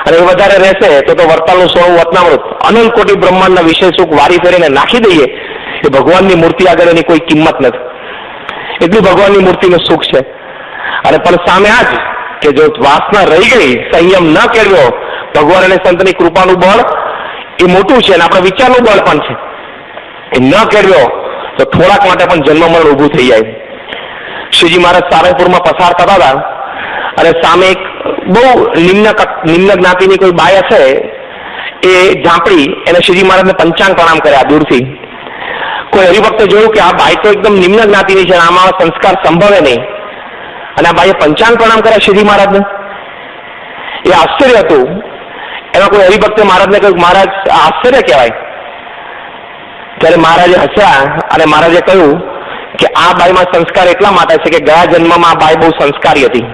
Speaker 1: અને એ વધારે રહેશે તો વરતાલનું સોનું વતનામૃત અનંત કોટી બ્રહ્માંડના વિષય સુખ વારી ફેરીને નાખી દઈએ એ ભગવાનની મૂર્તિ આગળ એની કોઈ કિંમત નથી. એટલી ભગવાનની મૂર્તિનું સુખ છે. અને પણ સામે આ જ કે જો વાસના રહી ગઈ, સંયમ ન કેળવ્યો, ભગવાન અને સંતની કૃપાનું બળ એ મોટું છે અને આપણા વિચારનું બળ પણ છે. એ ન કેળવ્યો તો થોડાક માટે પણ જન્મ મરણ ઊભું થઈ જાય. શ્રીજી મહારાજ સારંગપુરમાં પસાર થતા હતા અને સામે એક બહુ નિમ્ન જ્ઞાતિની કોઈ બાયા છે, એ ઝાંપડી, એને શ્રીજી મહારાજને પંચાંગ પ્રણામ કર્યા દૂરથી. કોઈ હરિભક્તે જોયું કે આ બાઈ તો એકદમ નિમ્ન જ્ઞાતિની છે, આમાં સંસ્કાર સંભવે નહીં, અને આ બાઈએ પંચાંગ પ્રણામ કર્યા શ્રીજી મહારાજને. એ આશ્ચર્ય હતું. એમાં કોઈ હરિભક્તે મહારાજને કહ્યું મહારાજ આશ્ચર્ય કહેવાય. ત્યારે મહારાજે હસ્યા અને મહારાજે કહ્યું કે આ બાઈમાં સંસ્કાર એટલા માટે છે કે ગયા જન્મમાં આ બાઈ બહુ સંસ્કારી હતી,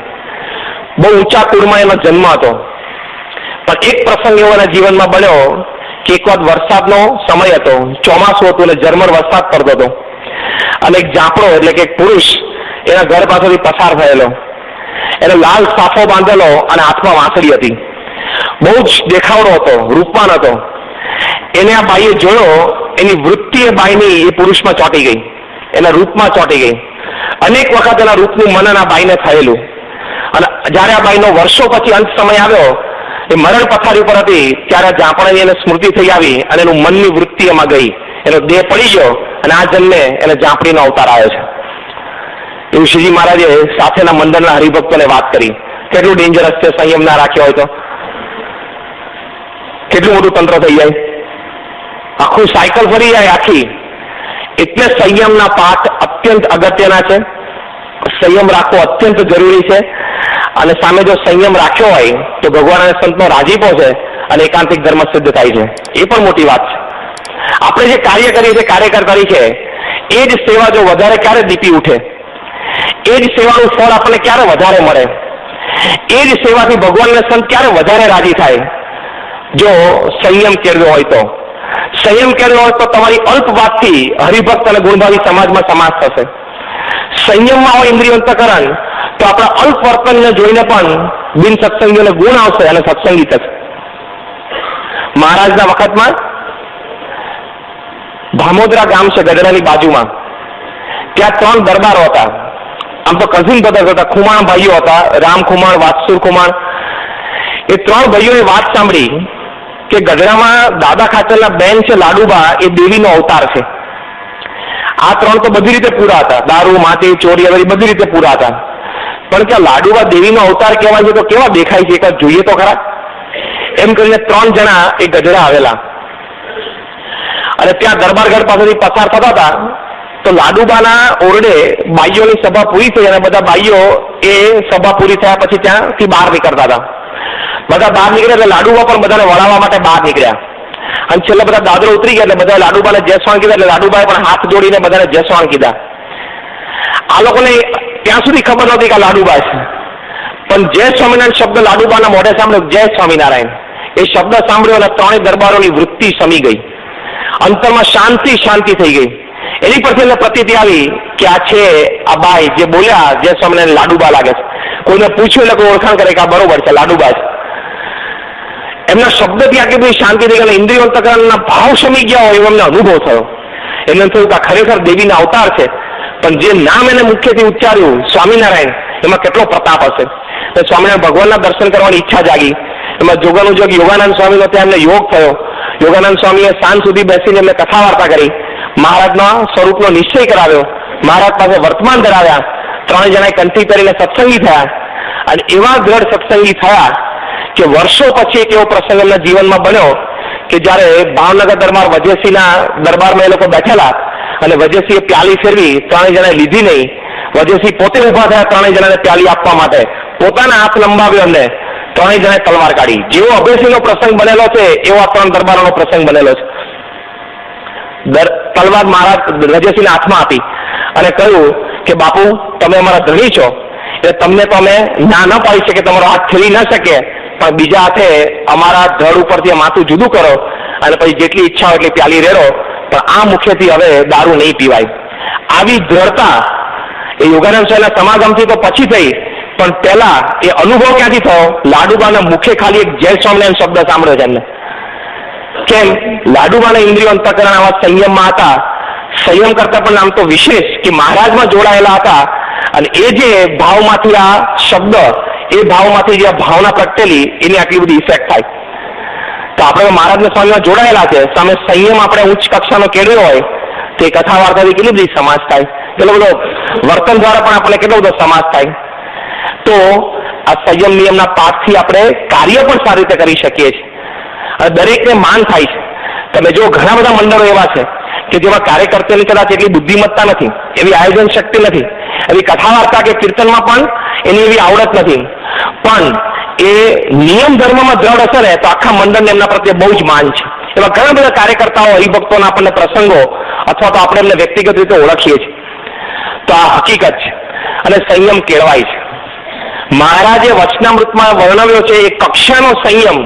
Speaker 1: બહુ ઊંચા કુળમાં એનો જન્મ હતો. પણ એક પ્રસંગ એવો એના જીવનમાં બન્યો કે એક વખત વરસાદનો સમય હતો, ચોમાસું હતું અને ઝરમર વરસાદ પડતો હતો અને એક ઝાંપડો એટલે કે એક પુરુષ એના ઘર પાસેથી પસાર થયેલો. એને લાલ સાફો બાંધેલો અને હાથમાં વાંસળી હતી. બહુ જ દેખાવડો હતો, રૂપવાન હતો. એને આ બાઈએ જોયો, એની વૃત્તિ એ બાઈની એ પુરુષમાં ચોંટી ગઈ, એના રૂપમાં ચોંટી ગઈ. અનેક વખત એના રૂપનું મનન આ બાઈને થયેલું. અને જયારે આ બાઈનો વર્ષો પછી અંત સમય આવ્યો, એ મરણ પથારી ઉપર હતી, ત્યારે જાપણાની એને સ્મૃતિ થઈ આવી અને એનું મનની વૃત્તિ એમાં ગઈ, એનો દેહ પડી ગયો અને આ જન્મે એને જાપણીનો અવતાર આવ્યો છે. એવું શ્રીજી મહારાજે સાથેના મંડળના હરિભક્તોને વાત કરી. કેટલું ડેન્જરસ છે સંયમ ના રાખ્યો હોય તો, કેટલું મોટું તંત્ર થઈ જાય, આખું સાયકલ ફરી જાય આખી. એટલે સંયમના પાઠ અત્યંત અગત્યના છે. સંયમ રાખવો અત્યંત જરૂરી છે. અને સામે જો સંયમ રાખ્યો હોય તો ભગવાન અને સંતનો રાજીપો છે અને એકાંતિક ધર્મ સિદ્ધ થાય છે. એ પણ મોટી વાત છે. આપણે જે કાર્ય કરીએ છીએ કાર્યકર તરીકે, એ જ સેવા જો વધારે ક્યારે દીપી ઉઠે, એ જ સેવાનું ફળ આપણને ક્યારે વધારે મળે, એ જ સેવાથી ભગવાન અને સંત ક્યારે વધારે રાજી થાય, જો સંયમ કેળવ્યો હોય તો. સંયમ કેળવ્યો હોય તો તમારી અલ્પ વાતથી હરિભક્ત અને ગુણભાવી સમાજમાં સમાસ થશે. સંયમમાં હોય ઇન્દ્રિય અંતઃકરણ તો આપણા અલ્પ વર્તનને જોઈને પણ બિન સત્સંગીઓને ગુણ આવશે અને સત્સંગી થશે. મહારાજના વખતમાં ભામોદરા ગામ છે ગઢડાની બાજુમાં, ત્યાં 3 દરબારો હતા. આમ તો કઝિન બ્રધર્સ હતા, ખુમાણ ભાઈઓ હતા, રામ ખુમાણ, વાત્સુર ખુમાણ. એ 3 ભાઈઓએ વાત સાંભળી કે ગઢડામાં દાદા ખાચરના બેન છે લાડુબા, એ દેવીનો અવતાર છે. આ 3 તો બધી રીતે પૂરા હતા, દારૂ, માટી, ચોરી વગેરે બધી રીતે પૂરા હતા. પણ કે લાડુબા દેવીનો અવતાર કહેવાય છે તો કેવા દેખાય છે એક જોઈએ તો ખરા. એમ કરીને 3 જણા એ ગઢડા આવેલા અને ત્યાં દરબારગઢ પાસેથી પસાર થતા હતા તો લાડુબાના ઓરડે બાઈઓની સભા પૂરી થઈ અને બધા બાઈઓ એ સભા પૂરી થયા પછી ત્યાંથી બહાર નીકળતા હતા. બધા બહાર નીકળ્યા એટલે લાડુબા પણ બધાને વળાવવા માટે બહાર નીકળ્યા. અને છેલ્લે બધા દાદરો ઉતરી ગયા એટલે બધા લાડુબાને જય સ્વામી કીધા. એટલે લાડુબાએ પણ હાથ જોડીને બધાને જય સ્વામી કીધા. આ લોકોને ત્યાં સુધી ખબર નહોતી કે લાડુબા છે, પણ જય સ્વામિનારાયણ શબ્દ લાડુબાના મોઢે સાંભળ્યો, જય સ્વામિનારાયણ એ શબ્દ સાંભળ્યો અને 3 દરબારોની વૃત્તિ શમી ગઈ, અંતરમાં શાંતિ શાંતિ થઈ ગઈ. એની પરથી એમને પ્રતીતિ આવી કે આ છે આ બાઈ જે બોલ્યા જય સ્વામિનારાયણ લાડુબા લાગે છે. કોઈને પૂછ્યું એટલે કોઈ ઓળખાણ કરે કે આ બરોબર છે લાડુબા છે. એમના શબ્દથી આટલી બધી શાંતિ થઈ ગઈ, ઇન્દ્રિય અંતઃકરણના ભાવ શમી ગયા હોય એવો એમને અનુભવ થયો. એમને થયું કે આ ખરેખર દેવીના અવતાર છે, પણ જે નામ એને મુખ્યથી ઉચ્ચાર્યું સ્વામિનારાયણ, એમાં કેટલો પ્રતાપ હશે. સ્વામિનારાયણ ભગવાનના દર્શન કરવાની ઈચ્છા જાગી. એમાં જોગાનું જોગ યોગાનંદ સ્વામીનો ત્યાં એમને યોગ થયો. યોગાનંદ સ્વામીએ સાંજ સુધી બેસીને એમને કથા વાર્તા કરી, મહારાજના સ્વરૂપનો નિશ્ચય કરાવ્યો, મહારાજ પાસે વર્તમાન ધરાવ્યા. 3 જણાએ કંઠી કરીને સત્સંગી થયા અને એવા દ્રઢ સત્સંગી થયા કે વર્ષો પછી એક એવો પ્રસંગ એમના જીવનમાં બન્યો કે જ્યારે ભાવનગર દરબાર વજયસિંહના દરબારમાં એ લોકો બેઠેલા અને વજયસિંહે પ્યાલી ફેરવી, 3 જણાએ લીધી નહીં. વજયસિંહ પોતે ઉભા થયા 3 જણાને પ્યાલી આપવા માટે, પોતાના હાથ લંબાવ્યો એમને, 3 જણાએ તલવાર કાઢી. જેવો અભયસિંહનો પ્રસંગ બનેલો છે એવો આ 3 દરબારોનો પ્રસંગ બનેલો છે. તલવાર મહારાજ વજયસિંહના હાથમાં આપી અને કહ્યું કે બાપુ તમે અમારા ધણી છો, એટલે તમને તો અમે ના ન પાડી શકે, તમારો હાથ ખેલી ન શકે, પણ બીજા હાથે અમારા ધડ ઉપરથી માથું જુદું કરો અને પછી જેટલી ઈચ્છા હોય એટલી પ્યાલી રેડો, પણ આ મુખેથી હવે દારૂ નહીં પીવાય. આવી દ્રઢતા એ યોગાનંદ સ્વામીના સમાગમથી તો પછી થઈ, પણ પહેલા એ અનુભવ ક્યાંથી થયો? લાડુબાના મુખે ખાલી એક જય સ્વામિનારાયણ શબ્દ સાંભળ્યો છે એમને. કેમ? લાડુબાના ઇન્દ્રિયો અંતઃકરણ આવા સંયમમાં હતા. સંયમ કરતા પણ આમ તો વિશેષ કે મહારાજમાં જોડાયેલા હતા અને એ જે ભાવમાંથી આ શબ્દ, એ ભાવમાંથી જે ભાવના પ્રગટેલી, એની આટલી બધી ઇફેક્ટ થાય. તો આપણે મહારાજના સ્વામીમાં જોડાયેલા છે, સામે સંયમ આપણે ઉચ્ચ કક્ષાનો કેળવ્યો હોય તો એ કથા વાર્તાથી કેટલી બધી સમાજ થાય, કેટલો બધો વર્તન દ્વારા પણ આપણને કેટલો બધો સમાજ થાય. તો આ સંયમ નિયમના પાઠથી આપણે કાર્ય પણ સારી રીતે કરી શકીએ છીએ અને દરેકને માન થાય છે. તમે જો ઘણા બધા મંડળો એવા છે કે જેમાં કાર્યકર્તાની કદાચ એટલી બુદ્ધિમત્તા નથી, એવી આયોજન શક્તિ નથી, એવી કથા વાર્તા કે કીર્તનમાં પણ એની એવી આવડત નથી, પણ એ નિયમ ધર્મમાં દ્રઢ હશે ને તો આખા મંડળને એમના પ્રત્યે બહુ જ માન છે. એવા ઘણા બધા કાર્યકર્તાઓ, હરિભક્તોના આપણને પ્રસંગો અથવા તો આપણે એમને વ્યક્તિગત રીતે ઓળખીએ છીએ. તો આ હકીકત છે અને સંયમ કેળવાય છે. મહારાજે વચનામૃતમાં વર્ણવ્યો છે એ કક્ષાનો સંયમ,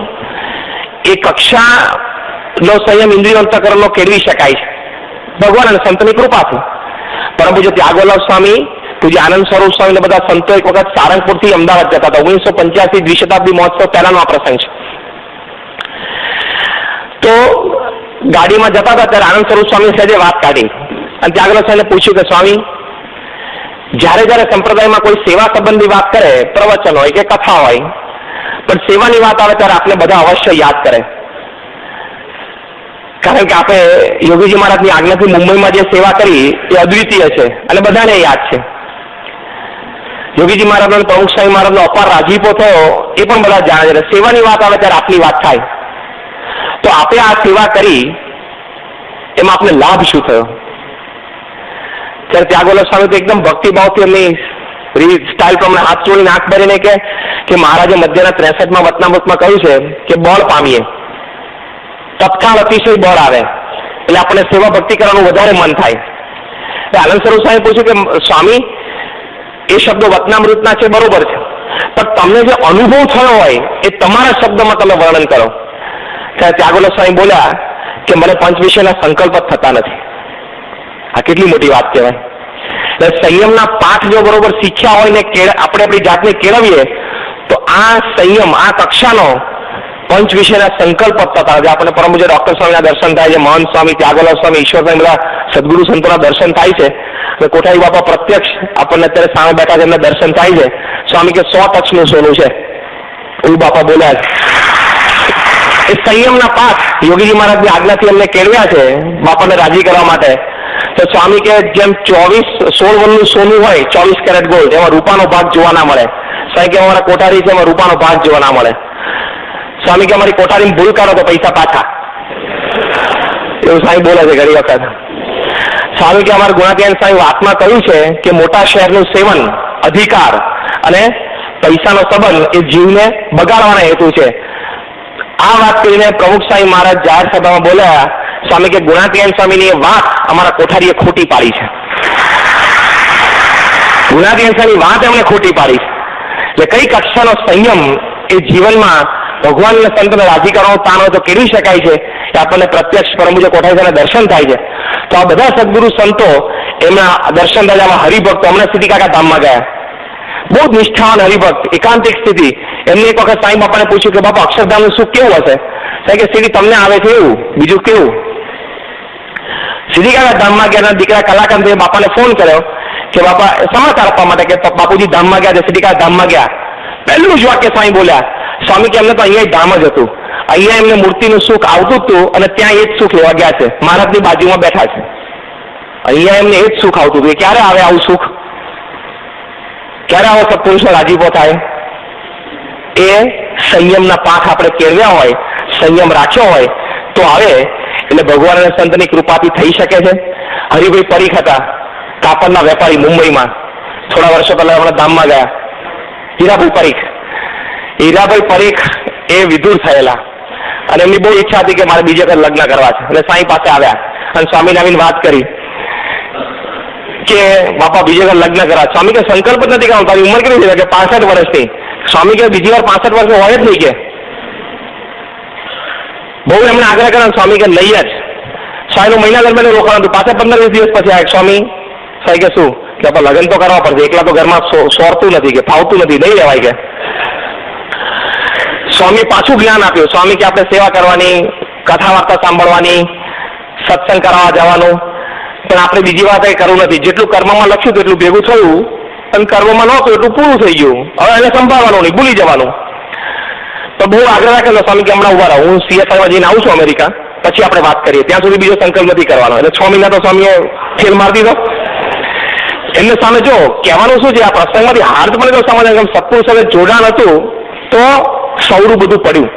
Speaker 1: એ કક્ષાનો સંયમ ઇન્દ્રિય અંતઃકરણનો કેળવી શકાય છે ભગવાન અને સંતની કૃપાથી. પરમ પૂજ્ય ત્યાગવલ્લભ સ્વામી, પૂજ્ય આનંદ સ્વરૂપ સ્વામી ને બધા સંતો એક વખત સારંગપુરથી અમદાવાદ જતા હતા. 1985 દ્વિશતાબ્દી મહોત્સવ પહેલાનો આ પ્રસંગ છે. તો ગાડીમાં જતા હતા ત્યારે આનંદ સ્વરૂપ સ્વામી સહેજે વાત કાઢી અને ત્યાગરાજ સ્વામીને પૂછ્યું કે સ્વામી, જ્યારે જ્યારે સંપ્રદાયમાં કોઈ સેવા સંબંધી વાત કરે, પ્રવચન હોય કે કથા હોય, પણ સેવાની વાત આવે ત્યારે આપણે બધા અવશ્ય યાદ કરે. કારણ કે આપણે યોગીજી મહારાજની આજ્ઞાથી મુંબઈમાં જે સેવા કરી એ અદ્વિતીય છે અને બધાને યાદ છે. યોગીજી મહારાજનો અને પ્રમુખ સ્વામી મહારાજનો અપાર રાજીપો થયો એ પણ બધા જાણે છે. સેવાની વાત આવે ત્યારે આપની વાત થાય. તો આપણે આ સેવા કરી એમાં આપણે લાભ શું થયો? ત્યારે ત્યાગોલક સ્વામી તો એકદમ ભક્તિભાવથી એમની સ્ટાઇલ પ્રમાણે હાથ જોડીને આંખ ભરીને કે મહારાજે મધ્યના 63માં વચનામૃતમાં કહ્યું છે કે બળ પામીએ, તત્કાળ અતિશય બળ આવે એટલે આપણને સેવા ભક્તિ કરવાનું વધારે મન થાય. આનંદ સ્વરૂપ સ્વામી પૂછ્યું કે સ્વામી, એ શબ્દો વચનામૃતના છે બરોબર છે, પણ તમને જે અનુભવ થયો હોય એ તમારા શબ્દમાં તમે વર્ણન કરો. ત્યારે ત્યાગોલક સ્વામી બોલ્યા કે મને પંચ વિષયના સંકલ્પ જ થતા નથી. આ કેટલી મોટી વાત કહેવાય. એટલે સંયમના પાઠ જો બરોબર શીખ્યા હોય ને આપણે આપણી જાતને કેળવીએ તો આ સંયમ, આ કક્ષાનો પંચ વિષયના સંકલ્પ થતા હોય. આપણને પરમ પૂજ્ય ડોક્ટર સ્વામીના દર્શન થાય છે, મહંત સ્વામી, ત્યાગોલક સ્વામી, ઈશ્વર સ્વામી, બધા સદગુરુ સંતોના દર્શન થાય છે. અને કોઠારી બાપા પ્રત્યક્ષ આપણને અત્યારે સામે બેઠા છે, એમના દર્શન થાય છે. સ્વામી કે 100 ટચનું સોનું છે એવું બાપા બોલ્યા છે. એ સંયમના પાઠ યોગીજી મહારાજની આજ્ઞાથી અમને કેળવ્યા છે બાપાને રાજી કરવા માટે. તો સ્વામી કે જેમ 16 વનનું સોનું હોય, 24 કેરેટ ગોલ્ડ, એમાં રૂપાનો ભાગ જોવા ના મળે. સ્વામી કે અમારા કોઠારી છે એમાં રૂપાનો ભાગ જોવા ના મળે. સ્વામી કે અમારી કોઠારીમાં ભૂલ કરો તો પૈસા પાછા, એવું સ્વામી બોલે છે ઘણી વખત. સ્વામી કે અમારા ગુણાતીયન સ્વામી વાતમાં કહ્યું છે કે મોટા શહેરનું સેવન, અધિકાર અને પૈસાનો સંબંધ એ જીવને બગાડવાના હેતુ છે. આ વાત કરીને પ્રમુખ સ્વામી મહારાજ જાહેર સભામાં બોલ્યા, સ્વામી કે ગુણાતીયન સ્વામીની એ વાત અમારા કોઠારીએ ખોટી પાડી છે. ગુણાતીયન સ્વામી વાત એમણે ખોટી પાડી છે. એટલે કઈ કક્ષાનો સંયમ એ જીવનમાં ભગવાનના સંતને રાજી કરવાનો તાણ હોય તો કેળવી શકાય છે એ આપણને પ્રત્યક્ષ પરમ પૂજ્ય કોઠારીના દર્શન થાય છે. તો આ બધા સદગુરુ સંતો એમના દર્શન થયા. હરિભક્તો હમણાં સિદ્ધિ કાકા ધામમાં ગયા, બહુ જ નિષ્ઠાવાન હરિભક્ત, એકાંતિક સ્થિતિ. એમને એક વખત સાંઈ બાપાને પૂછ્યું કે બાપા અક્ષરધામનું સુખ કેવું હશે? સાહેબ કે સીધી તમને આવે છે એવું, બીજું કેવું? સિદ્ધિ કાકા ધામમાં ગયા, દીકરા કલાકાંતે બાપાને ફોન કર્યો કે બાપા સમાચાર આપવા માટે કે બાપુજી ધામમાં ગયા છે. સિદ્ધિ કાકા ધામમાં ગયા, પહેલું જ વાક્ય સ્વામી બોલ્યા, સ્વામી કે એમને તો અહીંયા ધામ જ હતું, અહીંયા એમને મૂર્તિનું સુખ આવતું હતું અને ત્યાં એ જ સુખ લેવા ગયા છે. મહારાજની બાજુમાં બેઠા છે, અહીંયા એમને એ જ સુખ આવતું હતું. ક્યારે આવે આવું સુખ? ક્યારે આવો સત્પુરુષનો રાજીપો થાય? એ સંયમના પાઠ આપણે કેળવ્યા હોય, સંયમ રાખ્યો હોય તો આવે. એટલે ભગવાન અને સંતની કૃપાથી થઈ શકે છે. હરિભાઈ પરીખ હતા, કાપડના વેપારી, મુંબઈમાં. થોડા વર્ષો પહેલા હમણાં ધામમાં ગયા. હીરાભાઈ પરીખ. હીરાભાઈ પરીખ એ વિદુર થયેલા અને એમની બહુ ઈચ્છા હતી કે મારે બીજે વખત લગ્ન કરવા છે. અને સાંઈ પાસે આવ્યા અને સ્વામીને આવીને વાત કરી કે બાપા બીજે વખત લગ્ન કરવા. સ્વામી કે સંકલ્પ જ નથી કરવાનો, તારી ઉંમર કેટલી છે? કે 65 વર્ષની. સ્વામી કે બીજી વાર 65 વર્ષ હોય જ નહીં. કે બહુ એમને આગ્રહ કર્યો. સ્વામી કે લઈ જ. સ્વામીનું મહિના દરમિયાન રોકાણ હતું. પાછા 15-20 દિવસ પછી આવ્યા. સ્વામી સાહેબ કે શું? કે આપણે લગ્ન તો કરવા પડશે, એકલા તો ઘરમાં સોરતું નથી, કે ફાવતું નથી, નહીં રહેવાય. કે સ્વામી પાછું જ્ઞાન આપ્યું. સ્વામી કે આપણે સેવા કરવાની, કથા વાર્તા સાંભળવાની, સત્સંગ કરવા જવાનું, પણ આપણે બીજી વાત એ કરવું નથી. જેટલું કર્મમાં લખ્યું એટલું ભેગું થયું અને કર્મમાં નહોતું એટલું પૂરું થઈ ગયું. હવે એને સંભાળવાનું નહીં, ભૂલી જવાનું. તો બહુ આગ્રહ રાખેલો સ્વામી કે હમણાં ઉભા રહો, હું CSI જઈને આવું છું અમેરિકા, પછી આપણે વાત કરીએ. ત્યાં સુધી બીજો સંકલ્પ નથી કરવાનો. એટલે 6 મહિના તો સ્વામીએ ફેલ મારી દીધો. એમને સામે જો કહેવાનું શું છે, આ પ્રસંગમાંથી હાર તો મને સમજ સત્પુરુષ સાથે જોડાણ હતું તો સૌરું બધું પડ્યું.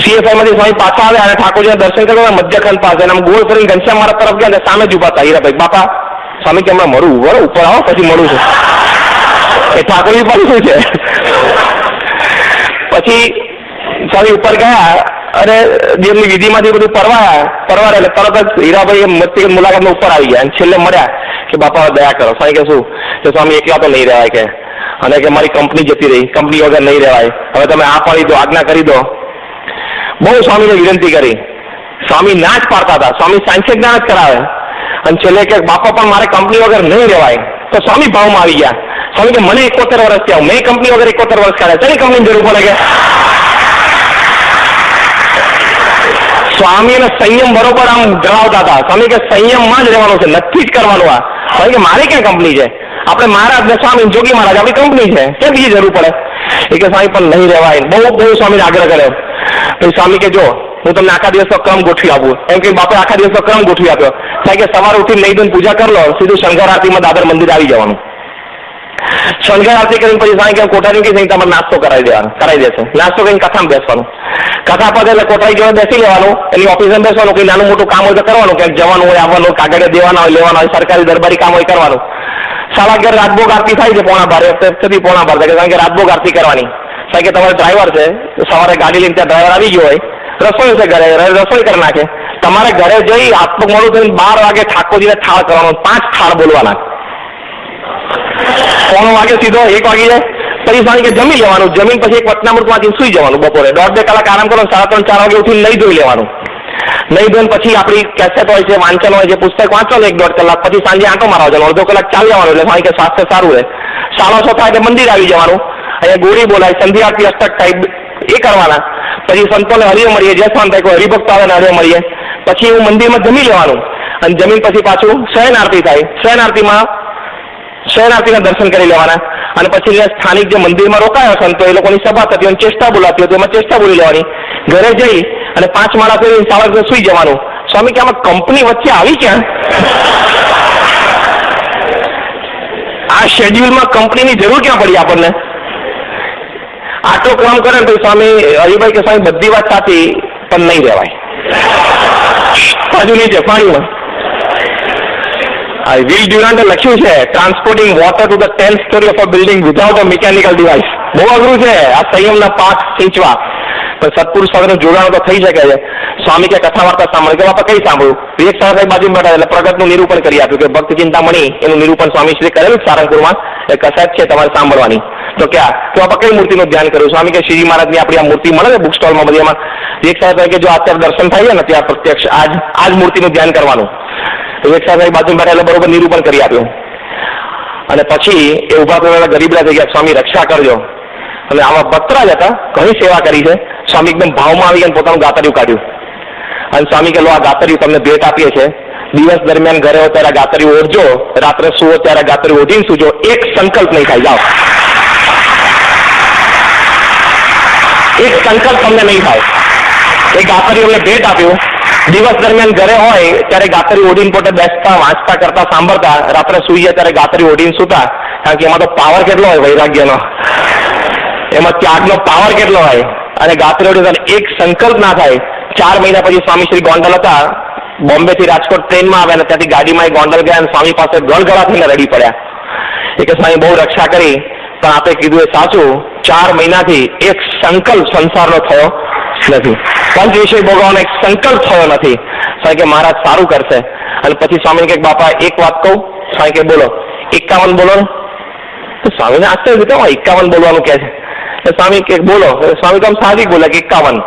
Speaker 1: CSI માંથી સ્વામી પાછા આવ્યા અને ઠાકોરજીના દર્શન કરવા મધ્યખંડ પાસે આમ ગોળ ફરીને ઘનશ્યામ મારા તરફ ગયા, સામે જ ઉભા હતા હીરાભાઈ. બાપા સ્વામી કે હમણાં મળું, બરો ઉપર આવો પછી મળું છું. એ ઠાકોરજી પર શું છે? પછી સ્વામી ઉપર ગયા અને જેમની વિધિમાંથી બધું પરવારે એટલે તરત જ હીરાભાઈ વ્યક્તિગત મુલાકાતમાં ઉપર આવી ગયા અને છેલ્લે મળ્યા કે બાપા દયા કરો. સ્વામી કે શું? કે સ્વામી એકલા તો નહીં રહેવાય કે, અને કે મારી કંપની જતી રહી, કંપની વગર નહીં રહેવાય, હવે તમે આ પાડી દો, આજ્ઞા કરી દો. બહુ સ્વામીને વિનંતી કરી. સ્વામી ના જ પાડતા હતા. સ્વામી સાંખ્ય જ્ઞાન જ કરાવે અને છેલ્લે કે બાપા પણ મારે કંપની વગર નહીં રહેવાય. તો સ્વામી ભાવમાં આવી ગયા. સ્વામી કે મને 71 વર્ષ થયા, મેં કંપની વગર 71 વર્ષ કાઢ્યા, તેની કંપની જરૂર પડે? કે સ્વામીને સંયમ બરોબર આમ જણાવતા હતા. સ્વામી કે સંયમમાં જ રહેવાનું છે, નથી જ કરવાનું. આ સ્વામી કે મારી ક્યાં કંપની છે? આપણે મહારાજ ને સ્વામી જોગી મહારાજ આપણી કંપની છે, કેમ બીજી જરૂર પડે? એ કે સ્વામી પણ નહીં રહેવાય. બહુ સ્વામીને આગ્રહ કર્યો. પછી સ્વામી કે જો હું તમને આખા દિવસનો ક્રમ ગોઠવી આપું. એમ કે બાપે આખા દિવસનો ક્રમ ગોઠવી આપ્યો. સાહેબ કે સવારે ઉઠીને નહીં ધોઈને પૂજા કરી લો, સીધું શંકર આરતીમાં દાદર મંદિર આવી જવાનું. શંકર આરતી કરીને પછી સાંઈ કે કોઠારી કે તમારે નાસ્તો કરાવી દેશે. નાસ્તો કરીને કથામાં બેસવાનું. કથા પતે એટલે કોઠારી જોડે બેસી લેવાનું, એની ઓફિસમાં બેસવાનું. કંઈ નાનું મોટું કામ હોય તો કરવાનું, ક્યાંક જવાનું હોય, આવવાનું, કાગળે દેવાના હોય, લેવાના હોય, સરકારી દરબારી કામ હોય કરવાનું. 11:30 રાજભોગ આરતી થાય છે, 11:30 કારણ કે રાજભોગ આરતી કરવાની. સાહેબ કે તમારે ડ્રાઈવર છે, સવારે ગાડી લઈને ત્યાં ડ્રાઈવર આવી ગયો હોય, રસોઈ છે ઘરે, રસોઈ કરી નાખે. તમારે ઘરે જઈ હાથ પગ મોડું થઈને 12 વાગે ઠાકોરજીને થાળ કરવાનો, 5 થાળ બોલવાના. 1 વાગે સીધો 1 વાગી જાય. પછી સાંજે કે જમી લેવાનું. જમીન પછી એક વચનામૃત વાંચીને સુઈ જવાનું. બપોરે 1.5-2 કલાક આરામ કરો. 3:30-4 વાગે ઉઠીને નહીં ધોઈ લેવાનું. નહીં ધોઈને પછી આપણી કેસેટ હોય છે, વાંચન હોય છે, પુસ્તક વાંચવાનું 1-1.5 કલાક. પછી સાંજે આંટો મારવા જવાનું, અડધો કલાક ચાલી જવાનું. એટલે સાંજે કે સ્વાસ્થ્ય સારું રહે. 6:30 થાય એટલે મંદિર આવી જવાનું. અહીંયા ગોળી બોલાય, સંધ્યા આરતી અષ્ટક થાય, એ કરવાના. પછી સંતોને હરિએ મળીએ, જે સ્વાન થાય કોઈ હરિભક્ત આવે ને હરિએ મળીએ. પછી હું મંદિરમાં જમી લેવાનું. અને જમીન પછી પાછું શયન આરતી થાય. શયન આરતીના દર્શન કરી લેવાના. અને પછી સ્થાનિક જે મંદિરમાં રોકાયા સંતો, એ લોકોની સભા થતી હોય, ચેષ્ટા બોલાતી હોય, એમાં ચેષ્ટા બોલી લેવાની. ઘરે જઈ અને 5 માળા ફેરીને સવારે સુઈ જવાનું. સ્વામી કે આમાં કંપની વચ્ચે આવી ક્યાં? આ શેડ્યુલમાં કંપનીની જરૂર ક્યાં પડી આપણને? આટલો ક્રમ કરે તો સ્વામી હરિભાઈ કે સ્વામી બધી વાત સાચી, પણ નહીં રહેવાય. બાજુ નીચે પાણીમાં વિલ ડ્યુરાન્ટે લખ્યું છે, transporting water to the 10th story of a building without a mechanical device. બહુ અઘરું છે આ સંયમના પાઠ સિંચવા. પણ સત્પુરુષ સાથેનું જોડાણ તો થઈ શકે છે. સ્વામી કે કથા વાર્તા સાંભળે કે બાપા કઈ સાંભળ્યું? વિવેક સાહેબ બાજુ બેઠા એટલે પ્રગટનું નિરૂપણ કરી આપ્યું કે ભક્ત ચિંતામણી એનું નિરૂપણ સ્વામી શ્રી કરેલું સારંગપુરમાં. એ કસેટ છે તમારે સાંભળવાની. તો ક્યાં તો બાપા કઈ મૂર્તિનું ધ્યાન કર્યું? સ્વામી કે શ્રીજી મહારાજની આપણી આ મૂર્તિ મળે ને બુક સ્ટોલમાં બધી. એમાં વિવેક સાહેબ કે જો અત્યારે દર્શન થાય ને ત્યાં પ્રત્યક્ષ આજ મૂર્તિનું ધ્યાન કરવાનું. વિવેક સાહેબ બાજુ બેઠા એટલે બરોબર નિરૂપણ કરી આપ્યું. અને પછી એ ઉભા કરેલા ગરીબડા થઈ ગયા, સ્વામી રક્ષા કરજો. અને આવા બત્રા જ હતા, ઘણી સેવા કરી છે. સ્વામી એકદમ ભાવમાં આવી ગયા, પોતાનું ગાતરિયું કાઢ્યું. અને સ્વામી કે લો આ ગાતરિયું તમને ભેટ આપીએ છે. દિવસ દરમિયાન ઘરે હો ત્યારે ગાતરિયું ઓઢજો, રાત્રે સુવો ત્યારે ગાતરિયું ઓઢીને સુજો. એક સંકલ્પ નહીં થાય, જાઓ. એક સંકલ્પ તમને નહીં થાય. એ ગાતરિયું અમને ભેટ આપ્યું. દિવસ દરમિયાન ઘરે હોય ત્યારે ગાતરી ઓઢીને પોતે બેસતા, વાંચતા, કરતા, સાંભળતા. રાત્રે સુઈ જાય ત્યારે ગાતરી ઓઢીને સુતા. કારણ કે એમાં તો પાવર કેટલો હોય વૈરાગ્યનો, એમાં ત્યાગનો પાવર કેટલો હોય. અને ગાતરી ઓઢીને એક સંકલ્પ ના થાય. 4 મહિના પછી સ્વામી શ્રી ગોંડલ હતા, બોમ્બે થી રાજકોટ ટ્રેનમાં આવ્યા, અને ત્યાંથી ગાડીમાં એ ગોંડલ ગયા અને સ્વામી પાસે ગળગળા થઈને રડી પડ્યા. એ કે સ્વામી બહુ રક્ષા કરી, પણ આપે કીધું એ સાચું, 4 મહિનાથી એક સંકલ્પ સંસારનો થયો નથી. પંચ વિષય ભોગવવાનો એક સંકલ્પ થયો નથી. સ્વામી કે મહારાજ સારું કરશે. અને પછી સ્વામી કે બાપા એક વાત કહું? સ્વામી કે બોલો. 51 બોલો ને. તો સ્વામીને આશ્ચર્ય થયું, 51 બોલવાનું કે છે. સ્વામી કે બોલો. સ્વામી તો આમ સાહજિક બોલે કે 51.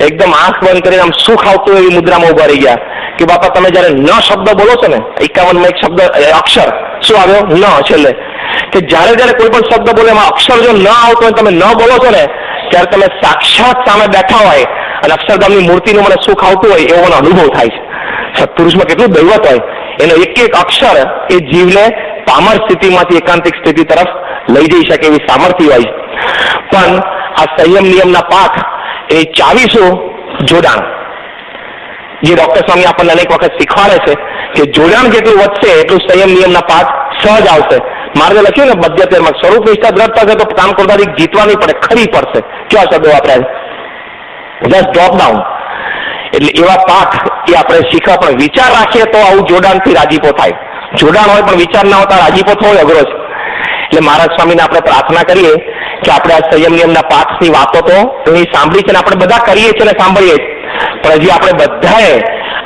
Speaker 1: એકદમ આંખ બંધ કરીને આમ સુખ આવતું એવી મુદ્રામાં ઉભા રહી ગયા કે બાપા તમે જયારે ન શબ્દ બોલો છો ને, 51માં એક શબ્દ અક્ષર શું આવ્યો? ન છેલ્લે. કે જયારે કોઈ પણ શબ્દ બોલે એમાં અક્ષર જો ન આવતો હોય, તમે ન બોલો છો ને, ત્યારે તમે સાક્ષાત સામે બેઠા હોય અને અક્ષરધામની મૂર્તિનું મને સુખ આવતું હોય એવો મને અનુભવ થાય છે. સત્પુરુષમાં કેટલું દૈવત હોય. એનો એક એક અક્ષર એ જીવને પામર સ્થિતિમાંથી એકાંતિક સ્થિતિ તરફ લઈ જઈ શકે એવી સામર્થ્ય હોય. પણ આ સંયમ નિયમના પાઠ એ ચાવી શું? જોડાણ. જે ડોક્ટર સ્વામી આપણને અનેક વખત શીખવાડે છે કે જોડાણ જેટલું વધશે એટલું સંયમ નિયમના પાઠ સહજ આવશે. મારે લખ્યું ને 72માં સ્વરૂપ નિષ્ઠા દ્રઢતા છે તો કામ કરવાથી જીતવા નહીં પડે, ખરી પડશે. કેવા શબ્દો વાપરાય? Just drop down. એટલે એવા પાઠ એ આપણે શીખવા, પણ વિચાર રાખીએ તો આવું જોડાણથી રાજીપો થાય. જોડાણ હોય પણ વિચાર ના હોતા રાજીપો થવો અઘરો છે. એટલે મહારાજ સ્વામીને આપણે પ્રાર્થના કરીએ કે આપણે આ સંયમ નિયમના પાઠની વાતો તો એની સાંભળી છે ને આપણે બધા કરીએ છીએ ને સાંભળીએ છીએ, પણ હજી આપણે બધાએ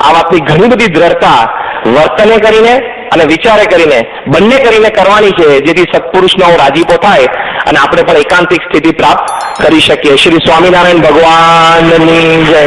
Speaker 1: આ વાતની ઘણી બધી દ્રઢતા વર્તને કરીને અને વિચારે કરીને બંને કરીને કરવાની છે, જેથી સત્પુરુષનો રાજીપો થાય અને આપણે પણ એકાંતિક સ્થિતિ પ્રાપ્ત કરી શકીએ. શ્રી સ્વામિનારાયણ ભગવાનની જય.